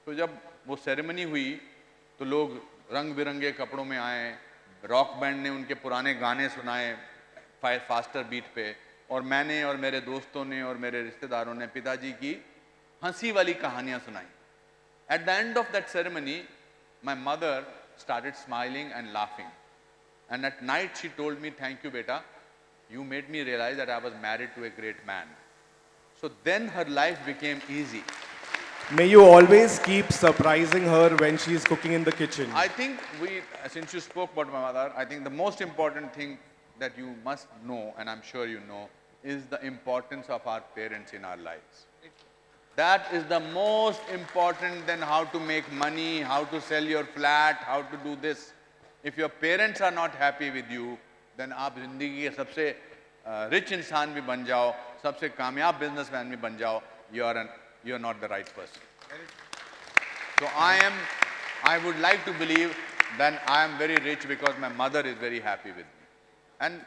तो जब वो सेरेमनी हुई तो लोग रंग बिरंगे कपड़ों में आए, रॉक बैंड ने उनके पुराने गाने सुनाए फास्टर बीट पे, और मैंने और मेरे दोस्तों ने और मेरे रिश्तेदारों ने पिताजी की हंसी वाली कहानियाँ सुनाई. At the end of that ceremony, my mother started smiling and laughing. And at night she told me, thank you beta, you made me realize that I was married to a great man. So then her life became easy. May you always keep surprising her when she is cooking in the kitchen. I think since you spoke about my mother, I think the most important thing that you must know, and I'm sure you know, is the importance of our parents in our lives. That is the most important than how to make money, how to sell your flat, how to do this. If your parents are not happy with you, then आप जिंदगी के सबसे rich इंसान भी बन जाओ, सबसे कामयाब businessman भी बन जाओ, you are not the right person. So I would like to believe that I am very rich because my mother is very happy with me. And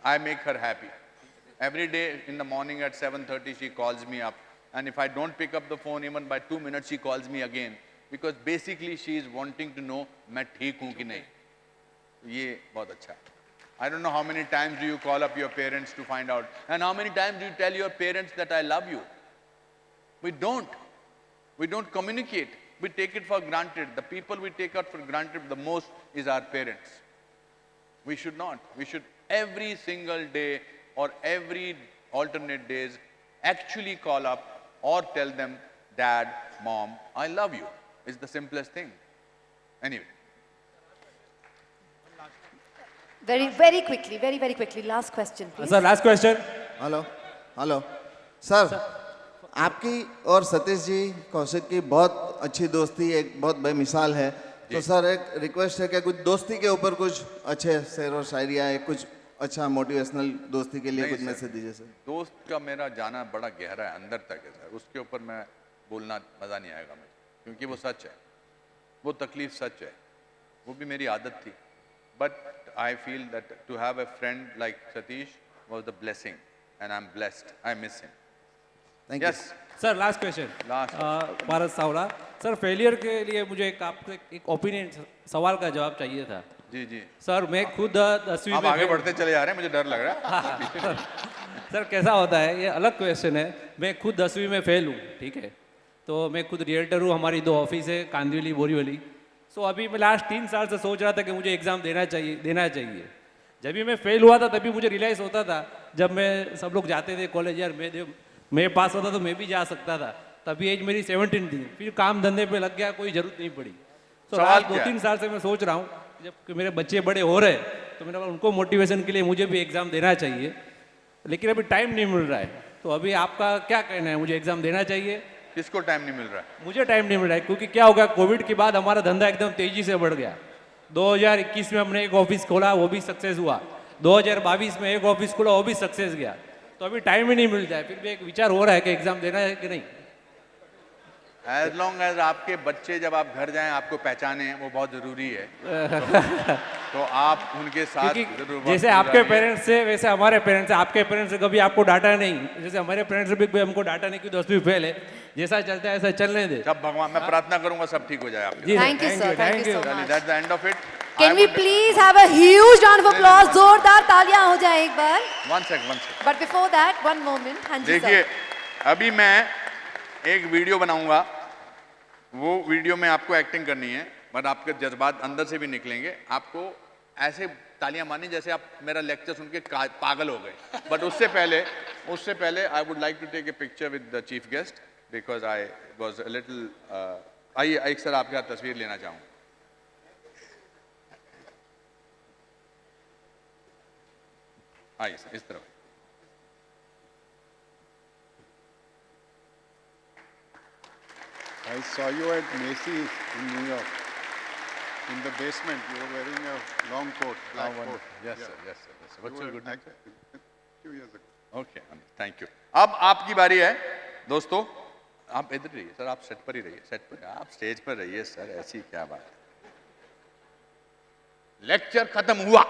I make her happy. Every day in the morning at 7:30 she calls me up. And if I don't pick up the phone even by 2 minutes, she calls me again. Because basically she is wanting to know, मैं ठीक हूँ कि नहीं. ये बहुत अच्छा है. I don't know how many times do you call up your parents to find out. And how many times do you tell your parents that I love you? We don't. We don't communicate. We take it for granted. The people we take out for granted the most is our parents. We should not. We should every single day or every alternate days actually call up or tell them, Dad, Mom, I love you. It's the simplest thing. Anyway. Very quickly, last question, please. Sir last question. Hello sir, आपकी और सतीश जी कौशिक की बहुत अच्छी दोस्ती एक बहुत बेमिसाल है. तो सर एक रिक्वेस्ट है कि कुछ दोस्ती के ऊपर कुछ अच्छे शेर और शायरिया है, कुछ अच्छा मोटिवेशनल दोस्ती के लिए कुछ मैसेज दीजिए सर. दोस्त का मेरा जाना बड़ा गहरा है, अंदर तक है सर. उसके ऊपर मैं बोलना मज़ा नहीं आएगा मुझे, क्योंकि वो सच है, वो तकलीफ सच है, वो भी मेरी आदत थी. But I feel that to have a friend like Satish was the blessing, and I'm blessed. I miss him. Thank yes. you. Sir last question. Bharat Sawla sir, failure के लिए मुझे आपसे एक ओपिनियन सवाल का जवाब चाहिए था. जी जी सर मैं खुद 10वीं आप में आगे बढ़ते चले जा रहे हैं, मुझे डर लग रहा है. सर कैसा होता है, ये अलग क्वेश्चन है. मैं खुद 10वीं में फेल हूँ, ठीक है. तो मैं खुद रियल्टर हूँ, हमारी 2 ऑफिस है, कांदिवली बोरीवली. सो अभी मैं लास्ट 3 साल से सोच रहा था कि मुझे एग्ज़ाम देना चाहिए. जब भी मैं फेल हुआ था तभी मुझे रियलाइज़ होता था, जब मैं सब लोग जाते थे कॉलेज, यार मैं पास होता तो मैं भी जा सकता था. तभी एज मेरी 17 थी. फिर काम धंधे पे लग गया, कोई ज़रूरत नहीं पड़ी. तो लास्ट 2-3 साल से मैं सोच रहा हूँ, जब मेरे बच्चे बड़े हो रहे तो मैंने उनको मोटिवेशन के लिए मुझे भी एग्ज़ाम देना चाहिए, लेकिन अभी टाइम नहीं मिल रहा है. तो अभी आपका क्या कहना है, मुझे एग्ज़ाम देना चाहिए? किसको टाइम नहीं मिल रहा है? मुझे टाइम नहीं मिल रहा है, क्योंकि क्या होगा, कोविड के बाद हमारा धंधा एकदम तेजी से बढ़ गया. 2021 में हमने एक ऑफिस खोला, वो भी सक्सेस हुआ. 2022 में एक ऑफिस खोला, वो भी सक्सेस गया. तो अभी टाइम ही नहीं मिलता है. फिर भी एक विचार हो रहा है कि एग्जाम देना है कि नहीं. एज लॉन्ग एज आपके बच्चे जब आप घर जाएं आपको पहचाने, वो बहुत जरूरी है। तो आप उनके साथ क्योंकि जरूर वक्त जैसे आपके गुजारिए। पेरेंट्स से वैसे हमारे पेरेंट्स से, आपके पेरेंट्स से कभी आपको डांटा नहीं, जैसे हमारे पेरेंट्स से भी हमको डांटा नहीं कि 10वीं फेल है, जैसा चलता है ऐसा चलने दे। सब भगवान, मैं प्रार्थना करूंगा सब ठीक हो जाए आपके। जी, Thank you, sir. Thank you so much. That's the end of it. Can we please have a huge round of applause? जोरदार तालियां हो जाए एक बार. One second. But before that, one moment. हाँ जी देखिए, sir. अभी मैं एक वीडियो बनाऊंगा, वो वीडियो में आपको एक्टिंग करनी है, बट आपके जज्बात अंदर से भी निकलेंगे। आपको ऐसे तालियां मारनी जैसे आप मेरा लेक्चर सुन के पागल हो गए। बट उससे पहले I would like to take a picture with the chief guest because I was a little. आइए एक सर आपके साथ तस्वीर लेना चाहूँ। आइए सर, इस तरफ। I saw you at Macy's in New York. In the basement, you were wearing a long coat, black coat. Yes, Yeah. sir. Yes, sir. Yes, sir. What's You your were good name? act- a few years ago. Okay, thank you. अब आपकी बारी है दोस्तों। आप इधर रहिए सर, आप सेट पर ही रहिए, सेट पर। आप स्टेज पर रहिए सर, ऐसी क्या बात है। लेक्चर खत्म हुआ।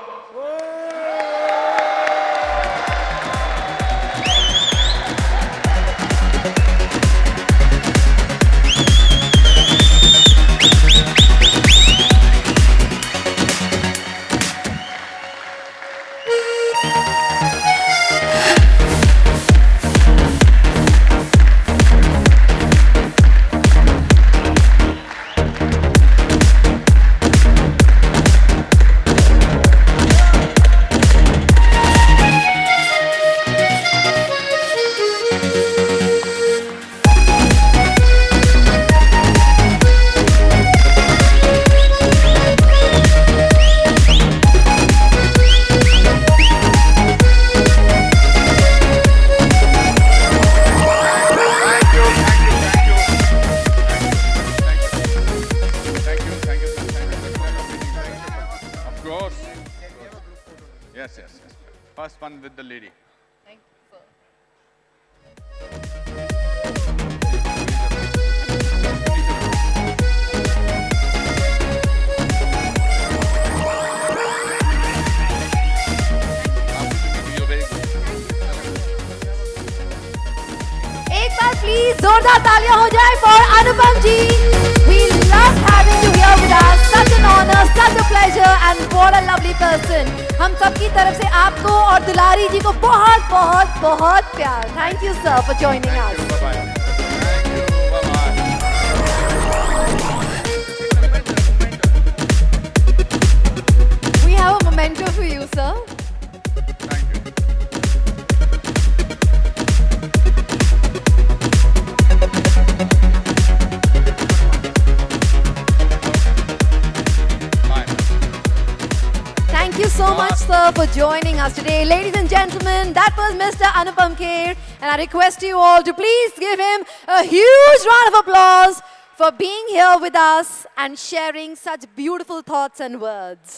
Yes. First one with the lady. Thank you, sir. एक बार प्लीज जोरदार तालियां हो जाए for Anupam ji. We love having you here with us. Such an honor, such a pleasure, and what a lovely person. हम सबकी तरफ से आपको और दुलारी जी को बहुत बहुत बहुत प्यार। Thank you sir for joining us. Bye-bye. Thank you. Bye-bye. We have a memento for you, sir. Thank you. Bye. Thank you so much, sir, for joining us today. Ladies and gentlemen, that was Mr. Anupam Kher, and I request you all to please give him a huge round of applause for being here with us and sharing such beautiful thoughts and words.